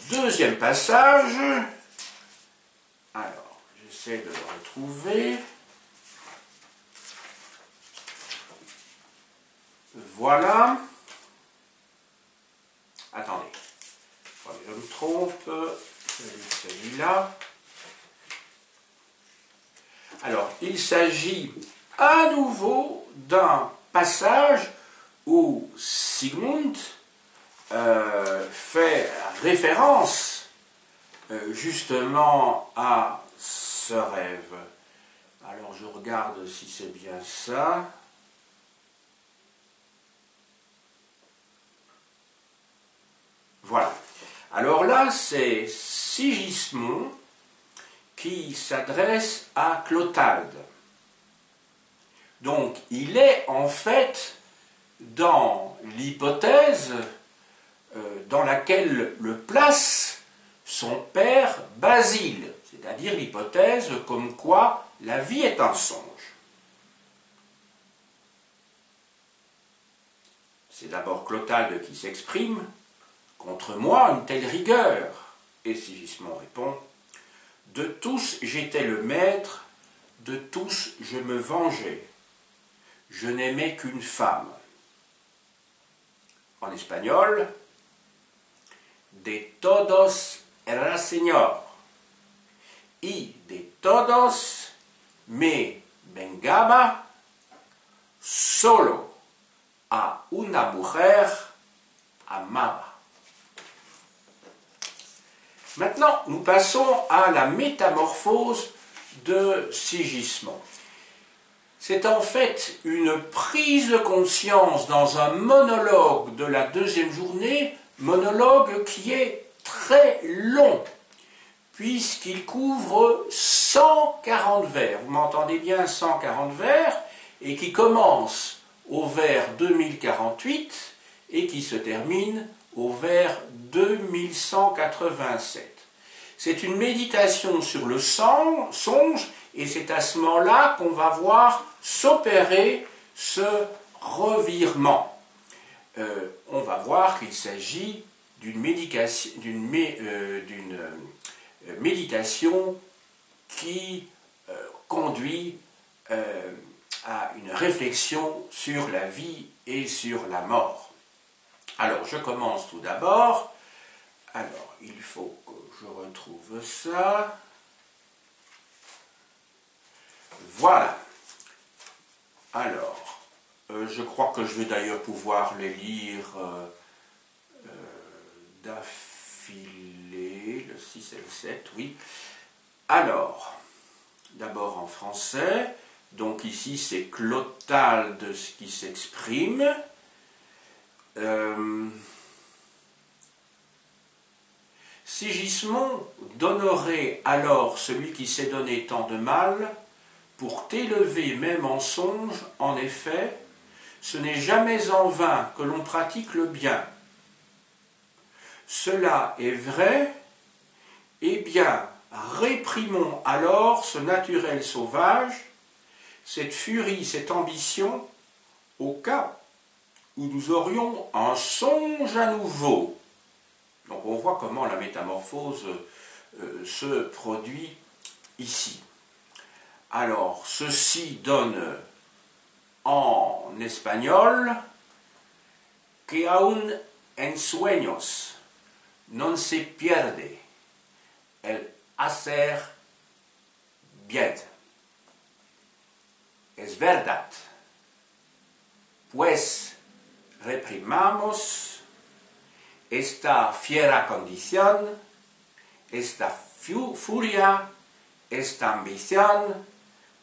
Deuxième passage. Alors, j'essaie de le retrouver. Voilà. Attendez. Je me trompe. Celui-là. Alors, il s'agit à nouveau d'un passage où Sigmund fait référence justement à ce rêve. Alors je regarde si c'est bien ça. Voilà. Alors là, c'est Sigismond qui s'adresse à Clotalde. Donc, il est en fait dans l'hypothèse dans laquelle le place son père Basile, c'est-à-dire l'hypothèse comme quoi la vie est un songe. C'est d'abord Clotalde qui s'exprime « Contre moi, une telle rigueur ?» Et Sigismond répond « De tous j'étais le maître, de tous je me vengeais. Je n'aimais qu'une femme. En espagnol, de todos era señor, y de todos me vengaba solo a una mujer amada. Maintenant, nous passons à la métamorphose de Sigismond. C'est en fait une prise de conscience dans un monologue de la deuxième journée, monologue qui est très long, puisqu'il couvre 140 vers. Vous m'entendez bien, 140 vers, et qui commence au vers 2048 et qui se termine au vers 2187. C'est une méditation sur le songe, et c'est à ce moment-là qu'on va voir s'opérer ce revirement. On va voir qu'il s'agit d'une méditation qui conduit à une réflexion sur la vie et sur la mort. Alors, je commence tout d'abord. Alors, il faut que je retrouve ça. Voilà. Alors, je crois que je vais d'ailleurs pouvoir les lire d'affilée, le 6 et le 7, oui. Alors, d'abord en français, donc ici c'est Clotalde qui s'exprime. Sigismond d'honorer alors celui qui s'est donné tant de mal, pour t'élever même en songe, en effet, ce n'est jamais en vain que l'on pratique le bien. Cela est vrai, eh bien, réprimons alors ce naturel sauvage, cette furie, cette ambition, au cas où nous aurions un songe à nouveau. Donc on voit comment la métamorphose se produit ici. Alors, ceci donne en espagnol que aún en sueños non se pierde el hacer bien. Es verdad, pues reprimamos esta fiera condición, esta furia, esta ambición,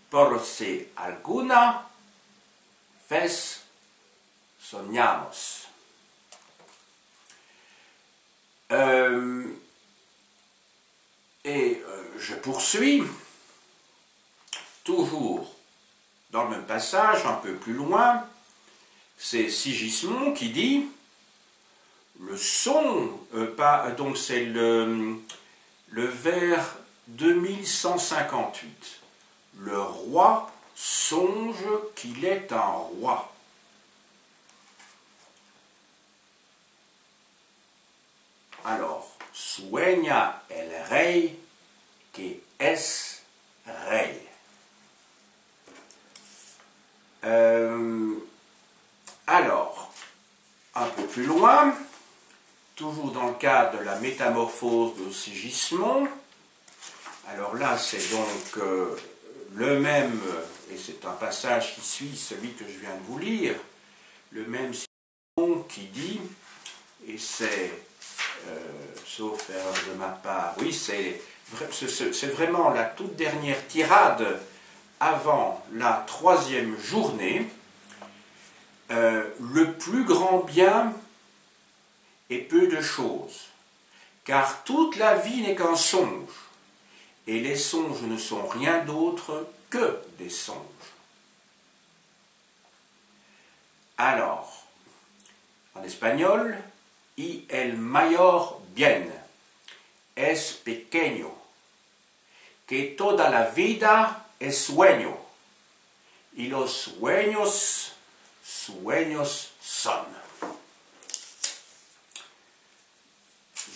por si alguna vez soñamos. Je poursuis, toujours dans le même passage, un peu plus loin, c'est Sigismond qui dit, le son, donc c'est le vers 2158, le roi songe qu'il est un roi. Alors, sueña el rey que es rey. Alors, un peu plus loin, toujours dans le cadre de la métamorphose de Sigismond, alors là c'est donc le même, et c'est un passage qui suit celui que je viens de vous lire, le même Sigismond qui dit, et c'est, sauf erreur de ma part, oui, c'est vraiment la toute dernière tirade avant la troisième journée, le plus grand bien est peu de choses, car toute la vie n'est qu'un songe, et les songes ne sont rien d'autre que des songes. Alors, en espagnol, y el mayor bien es pequeño, que toda la vida es sueño, y los sueños, sueños son.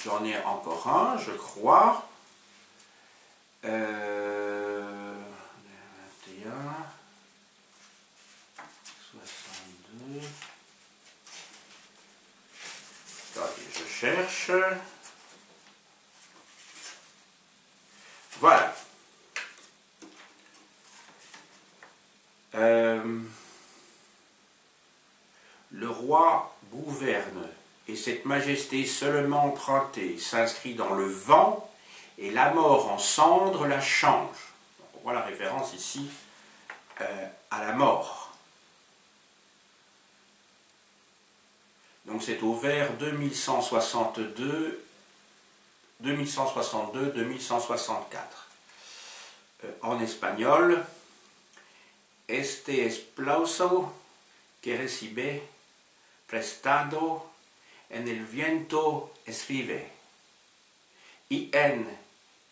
J'en ai encore un, je crois. marche. Voilà. Le roi gouverne, et cette majesté seulement empruntée s'inscrit dans le vent, et la mort en cendre la change. On voit la référence ici à la mort. Donc c'est au vers 2162, 2162-2164. En espagnol, este esplauso que recibe prestado en el viento escribe, y en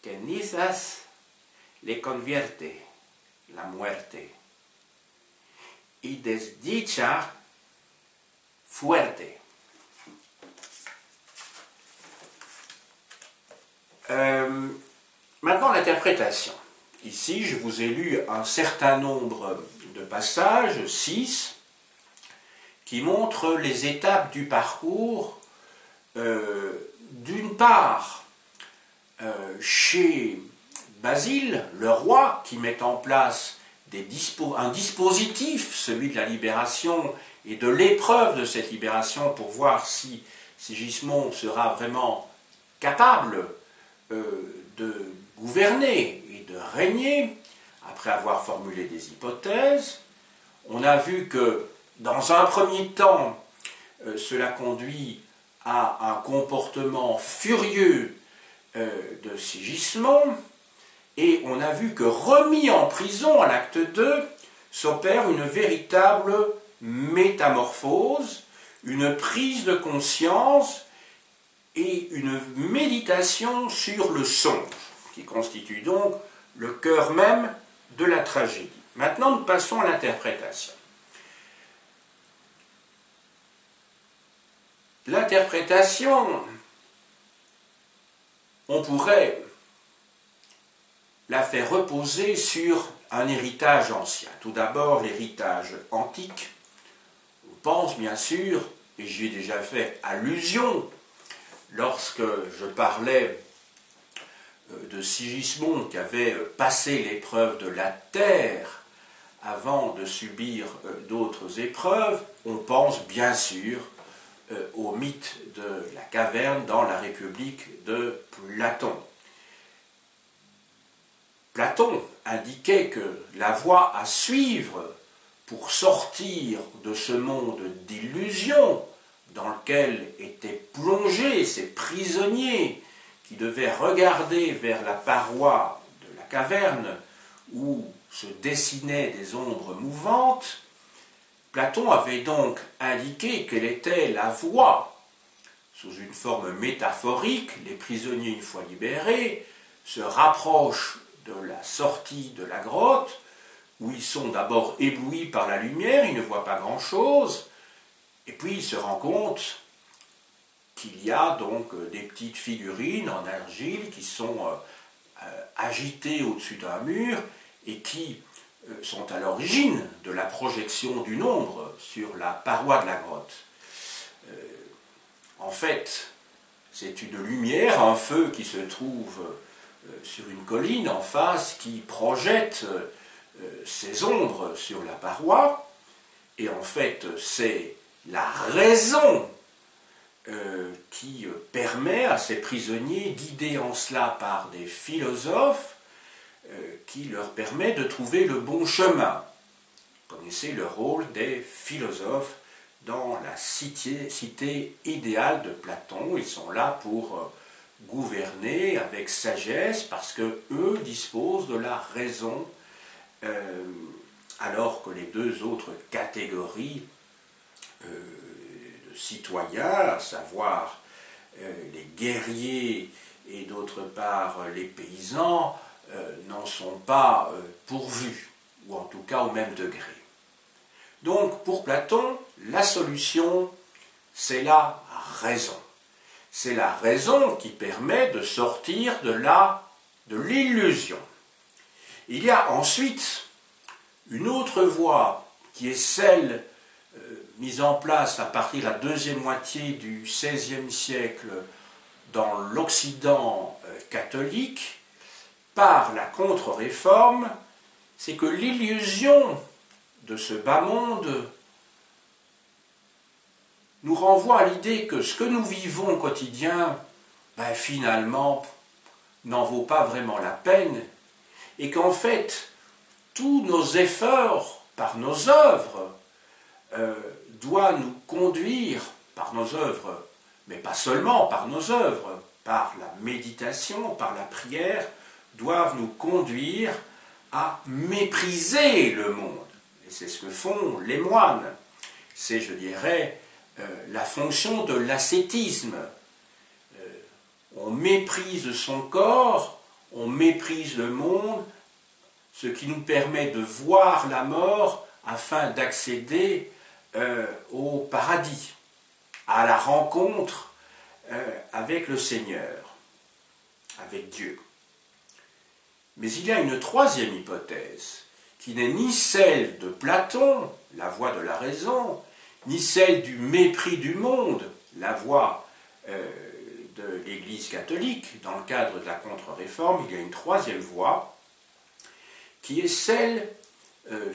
cenizas le convierte la muerte, y desdicha fuerte. Maintenant l'interprétation. Ici, je vous ai lu un certain nombre de passages, 6, qui montrent les étapes du parcours, d'une part, chez Basile, le roi, qui met en place un dispositif, celui de la libération et de l'épreuve de cette libération, pour voir si Sigismond sera vraiment capable de gouverner et de régner, après avoir formulé des hypothèses. On a vu que, dans un premier temps, cela conduit à un comportement furieux de Sigismond, et on a vu que, remis en prison à l'acte 2, s'opère une véritable métamorphose, une prise de conscience et une méditation sur le songe, qui constitue donc le cœur même de la tragédie. Maintenant, nous passons à l'interprétation. L'interprétation, on pourrait la faire reposer sur un héritage ancien. Tout d'abord, l'héritage antique. On pense bien sûr, et j'y ai déjà fait allusion, lorsque je parlais de Sigismond qui avait passé l'épreuve de la terre avant de subir d'autres épreuves, on pense bien sûr au mythe de la caverne dans la République de Platon. Platon indiquait que la voie à suivre pour sortir de ce monde d'illusions dans lequel étaient plongés ces prisonniers qui devaient regarder vers la paroi de la caverne où se dessinaient des ombres mouvantes, Platon avait donc indiqué quelle était la voie. Sous une forme métaphorique, les prisonniers, une fois libérés, se rapprochent de la sortie de la grotte, où ils sont d'abord éblouis par la lumière, ils ne voient pas grand-chose, et puis ils se rendent compte qu'il y a donc des petites figurines en argile qui sont agitées au-dessus d'un mur et qui sont à l'origine de la projection d'une ombre sur la paroi de la grotte. En fait, c'est une lumière, un feu qui se trouve sur une colline en face, qui projette ces ombres sur la paroi, et en fait, c'est la raison qui permet à ces prisonniers, guidés en cela par des philosophes, qui leur permet de trouver le bon chemin. Vous connaissez le rôle des philosophes dans la cité idéale de Platon. Ils sont là pour gouverner avec sagesse, parce que eux disposent de la raison, alors que les deux autres catégories de citoyens, à savoir les guerriers et d'autre part les paysans, n'en sont pas pourvus, ou en tout cas au même degré. Donc pour Platon, la solution, c'est la raison. C'est la raison qui permet de sortir de l'illusion. Il y a ensuite une autre voie qui est celle mise en place à partir de la deuxième moitié du XVIe siècle dans l'Occident catholique par la contre-réforme, c'est que l'illusion de ce bas monde nous renvoie à l'idée que ce que nous vivons au quotidien, finalement, n'en vaut pas vraiment la peine, et qu'en fait, tous nos efforts par nos œuvres doivent nous conduire, par nos œuvres, mais pas seulement par nos œuvres, par la méditation, par la prière, doivent nous conduire à mépriser le monde. Et c'est ce que font les moines. C'est, je dirais, la fonction de l'ascétisme. On méprise son corps, on méprise le monde, ce qui nous permet de voir la mort afin d'accéder au paradis, à la rencontre avec le Seigneur, avec Dieu. Mais il y a une troisième hypothèse, qui n'est ni celle de Platon, la voie de la raison, ni celle du mépris du monde, la voie de l'Église catholique. Dans le cadre de la contre-réforme, il y a une troisième voie, qui est celle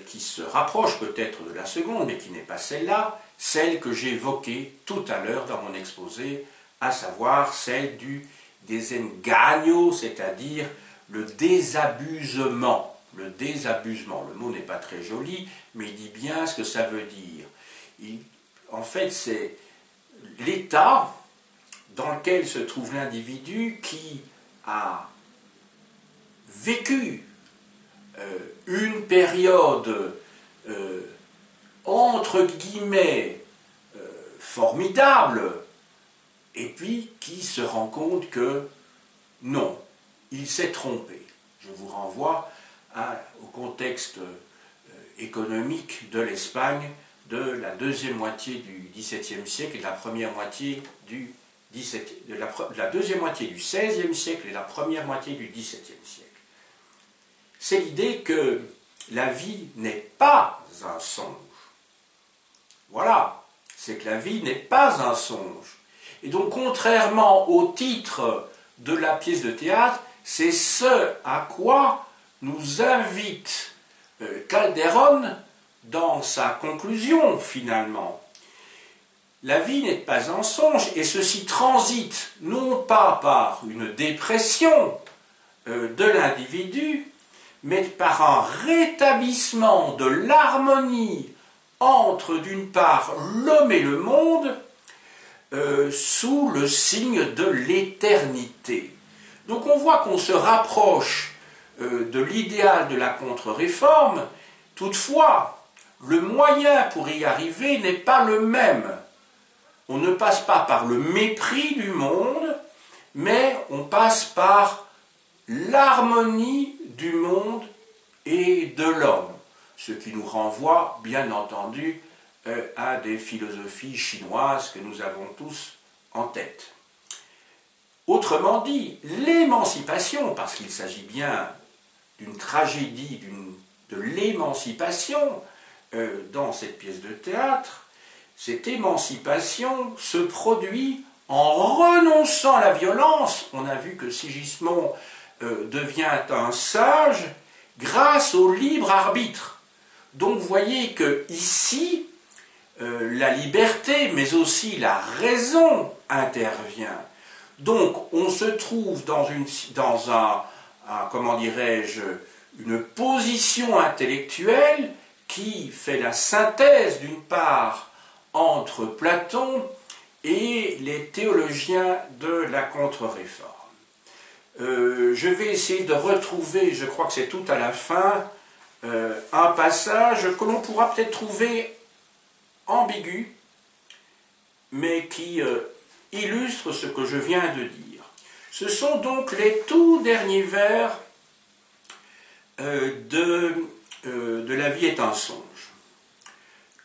qui se rapproche peut-être de la seconde, mais qui n'est pas celle-là, celle que j'ai évoquée tout à l'heure dans mon exposé, à savoir celle du desengano, c'est-à-dire le désabusement. Le désabusement, le mot n'est pas très joli, mais il dit bien ce que ça veut dire. En fait, c'est l'état dans lequel se trouve l'individu qui a vécu une période entre guillemets formidable, et puis qui se rend compte que non, il s'est trompé. Je vous renvoie au contexte économique de l'Espagne de la deuxième moitié du XVIIe siècle et de la première moitié du la deuxième moitié du XVIe siècle et la première moitié du XVIIe siècle. C'est l'idée que la vie n'est pas un songe. Voilà, c'est que la vie n'est pas un songe. Et donc, contrairement au titre de la pièce de théâtre, c'est ce à quoi nous invite Calderon dans sa conclusion, finalement. La vie n'est pas un songe, et ceci transite non pas par une dépression de l'individu, mais par un rétablissement de l'harmonie entre, d'une part, l'homme et le monde, sous le signe de l'éternité. Donc on voit qu'on se rapproche de l'idéal de la contre-réforme, toutefois, le moyen pour y arriver n'est pas le même. On ne passe pas par le mépris du monde, mais on passe par l'harmonie du monde et de l'homme, ce qui nous renvoie, bien entendu, à des philosophies chinoises que nous avons tous en tête. Autrement dit, l'émancipation, parce qu'il s'agit bien d'une tragédie de l'émancipation dans cette pièce de théâtre, cette émancipation se produit en renonçant à la violence. On a vu que Sigismond devient un sage grâce au libre arbitre. Donc vous voyez que ici, la liberté, mais aussi la raison intervient. Donc on se trouve dans comment dirais-je, une position intellectuelle qui fait la synthèse d'une part entre Platon et les théologiens de la contre-réforme. Je vais essayer de retrouver, je crois que c'est tout à la fin, un passage que l'on pourra peut-être trouver ambigu, mais qui illustre ce que je viens de dire. Ce sont donc les tout derniers vers de La vie est un songe.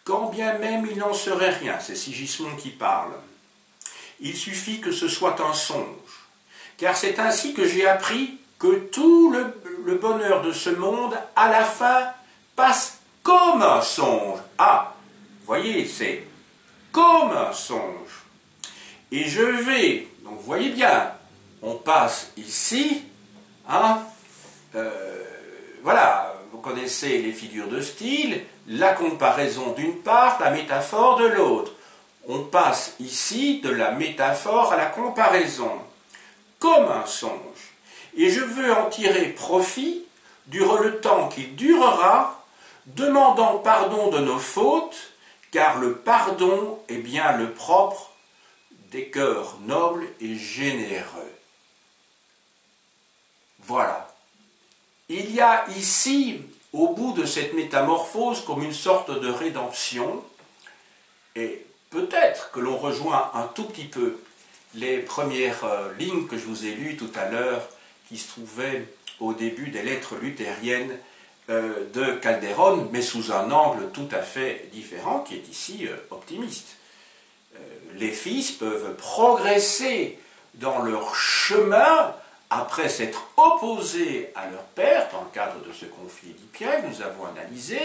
Quand bien même il n'en serait rien, c'est Sigismond qui parle, il suffit que ce soit un songe, car c'est ainsi que j'ai appris que tout le bonheur de ce monde, à la fin, passe comme un songe. Ah, vous voyez, c'est comme un songe. Et je vais, Donc vous voyez bien, on passe ici, hein, voilà, vous connaissez les figures de style, la comparaison d'une part, la métaphore de l'autre. On passe ici de la métaphore à la comparaison, comme un songe. Et je veux en tirer profit durant le temps qu'il durera, demandant pardon de nos fautes, car le pardon est bien le propre des cœurs nobles et généreux. Voilà. Il y a ici, au bout de cette métamorphose, comme une sorte de rédemption, et peut-être que l'on rejoint un tout petit peu les premières lignes que je vous ai lues tout à l'heure, qui se trouvaient au début des lettres luthériennes de Calderon, mais sous un angle tout à fait différent, qui est ici optimiste. Les fils peuvent progresser dans leur chemin après s'être opposés à leur père, dans le cadre de ce conflit édipien que nous avons analysé,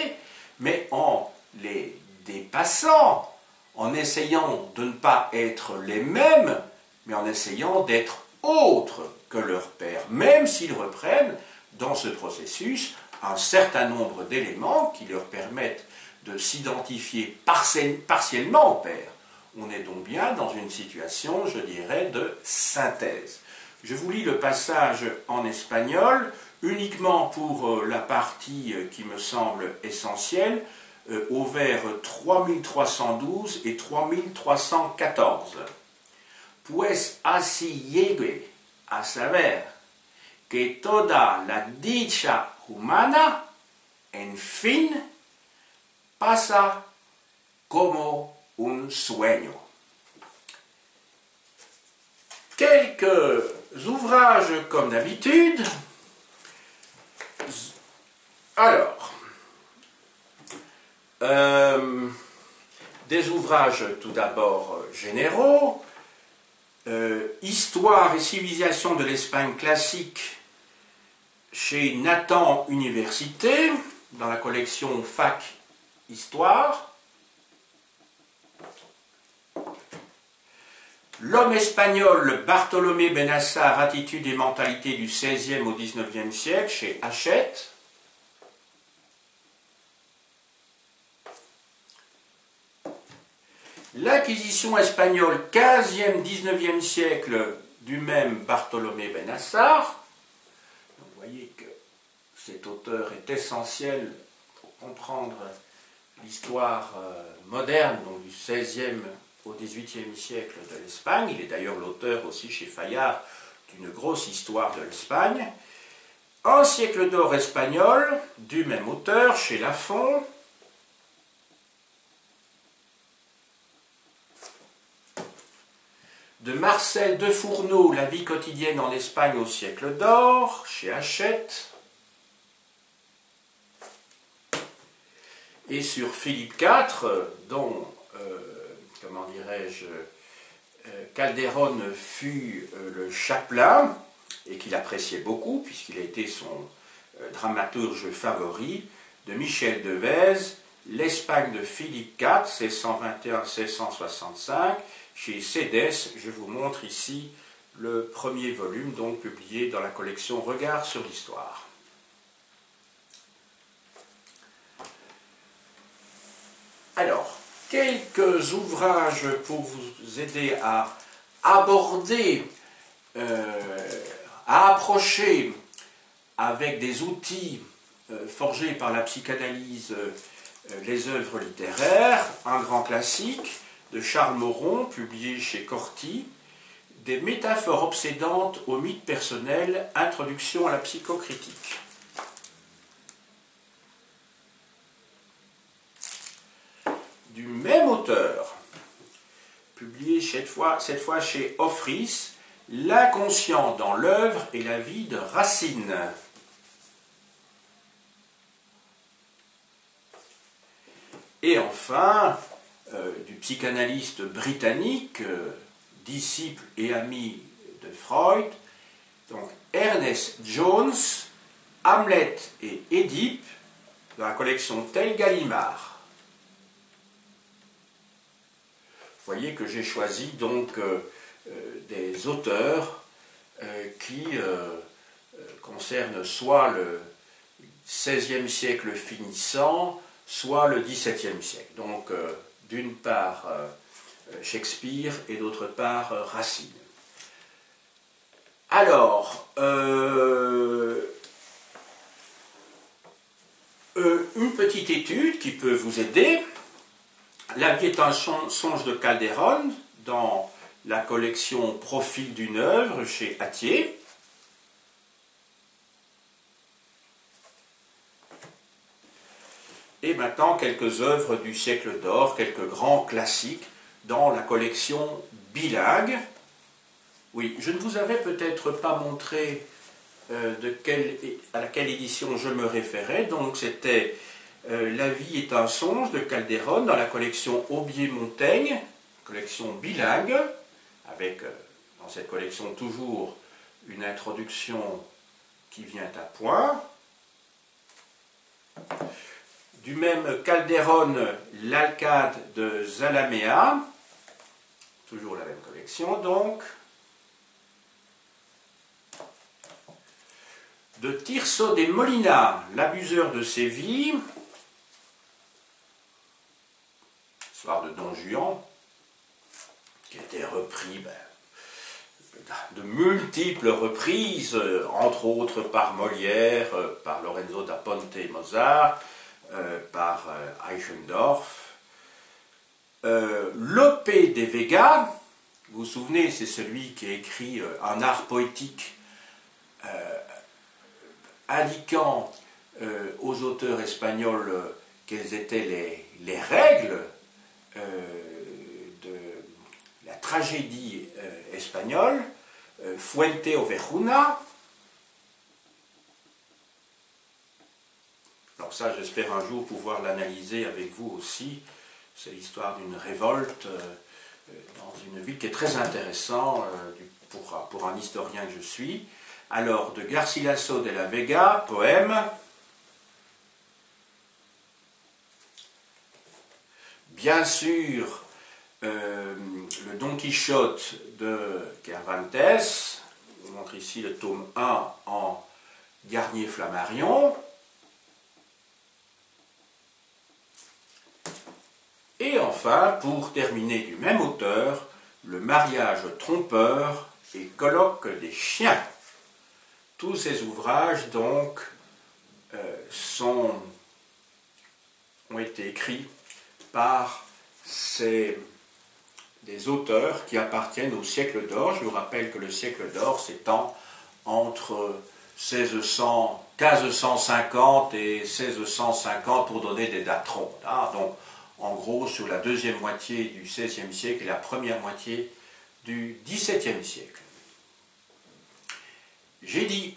mais en les dépassant, en essayant de ne pas être les mêmes, mais en essayant d'être autres que leur père, même s'ils reprennent dans ce processus un certain nombre d'éléments qui leur permettent de s'identifier partiellement au père. On est donc bien dans une situation, je dirais, de synthèse. Je vous lis le passage en espagnol, uniquement pour la partie qui me semble essentielle, au vers 3312 et 3314. Pues así llegue a saber que toda la dicha humana, en fin, pasa como un sueño. Quelques ouvrages comme d'habitude. Alors, des ouvrages tout d'abord généraux, Histoire et civilisation de l'Espagne classique chez Nathan Université, dans la collection Fac Histoire. L'homme espagnol Bartolomé Benassar, attitude et mentalité du XVIe au XIXe siècle, chez Hachette. L'Inquisition espagnole, 15e, 19e siècle, du même Bartolomé Benassar. Vous voyez que cet auteur est essentiel pour comprendre l'histoire moderne, donc du XVIe au XVIIIe siècle de l'Espagne. Il est d'ailleurs l'auteur aussi chez Fayard d'une grosse histoire de l'Espagne. Un siècle d'or espagnol, du même auteur, chez Lafon. De Marcel Defourneau, La vie quotidienne en Espagne au siècle d'or, chez Hachette. Et sur Philippe IV, dont, comment dirais-je, Calderon fut le chapelain, et qu'il appréciait beaucoup, puisqu'il a été son dramaturge favori, de Michel Devèze, L'Espagne de Philippe IV, 1621-1665, chez Cédès. Je vous montre ici le premier volume, donc publié dans la collection Regards sur l'Histoire. Alors, quelques ouvrages pour vous aider à aborder, à approcher avec des outils forgés par la psychanalyse les œuvres littéraires. Un grand classique de Charles Moron, publié chez Corti, Des métaphores obsédantes au mythe personnel, introduction à la psychocritique. Du même auteur, publié cette fois chez Offris, L'inconscient dans l'œuvre et la vie de Racine. Et enfin, du psychanalyste britannique, disciple et ami de Freud, donc Ernest Jones, Hamlet et Édipe, dans la collection Tel Gallimard. Vous voyez que j'ai choisi donc des auteurs qui concernent soit le XVIe siècle finissant, soit le XVIIe siècle. Donc, d'une part Shakespeare et d'autre part Racine. Alors, une petite étude qui peut vous aider. La vie est un songe de Calderon dans la collection Profil d'une œuvre chez Hatier. Et maintenant quelques œuvres du siècle d'or, quelques grands classiques dans la collection Bilingue. Oui, je ne vous avais peut-être pas montré à laquelle édition je me référais. Donc c'était La vie est un songe de Calderon dans la collection Aubier-Montaigne, collection Bilingue, avec dans cette collection toujours une introduction qui vient à point. Du même Calderon, l'Alcade de Zalamea, toujours la même collection donc. De Tirso de Molina, l'abuseur de Séville, histoire de Don Juan, qui a été repris de multiples reprises, entre autres par Molière, par Lorenzo da Ponte et Mozart, par Eichendorff. Lope de Vega, vous vous souvenez, c'est celui qui a écrit un art poétique indiquant aux auteurs espagnols quelles étaient les règles de la tragédie espagnole, Fuente Ovejuna. Alors ça, j'espère un jour pouvoir l'analyser avec vous aussi. C'est l'histoire d'une révolte dans une ville qui est très intéressante pour un historien que je suis. Alors, de Garcilaso de la Vega, poème. Bien sûr, le Don Quichotte de Cervantes. Je vous montre ici le tome 1 en Garnier-Flammarion. Et enfin, pour terminer du même auteur, le mariage trompeur et colloque des chiens. Tous ces ouvrages, donc, ont été écrits par des auteurs qui appartiennent au siècle d'or. Je vous rappelle que le siècle d'or s'étend entre 1550 et 1650 pour donner des dates rondes. Donc, en gros, sur la deuxième moitié du XVIe siècle et la première moitié du XVIIe siècle. J'ai dit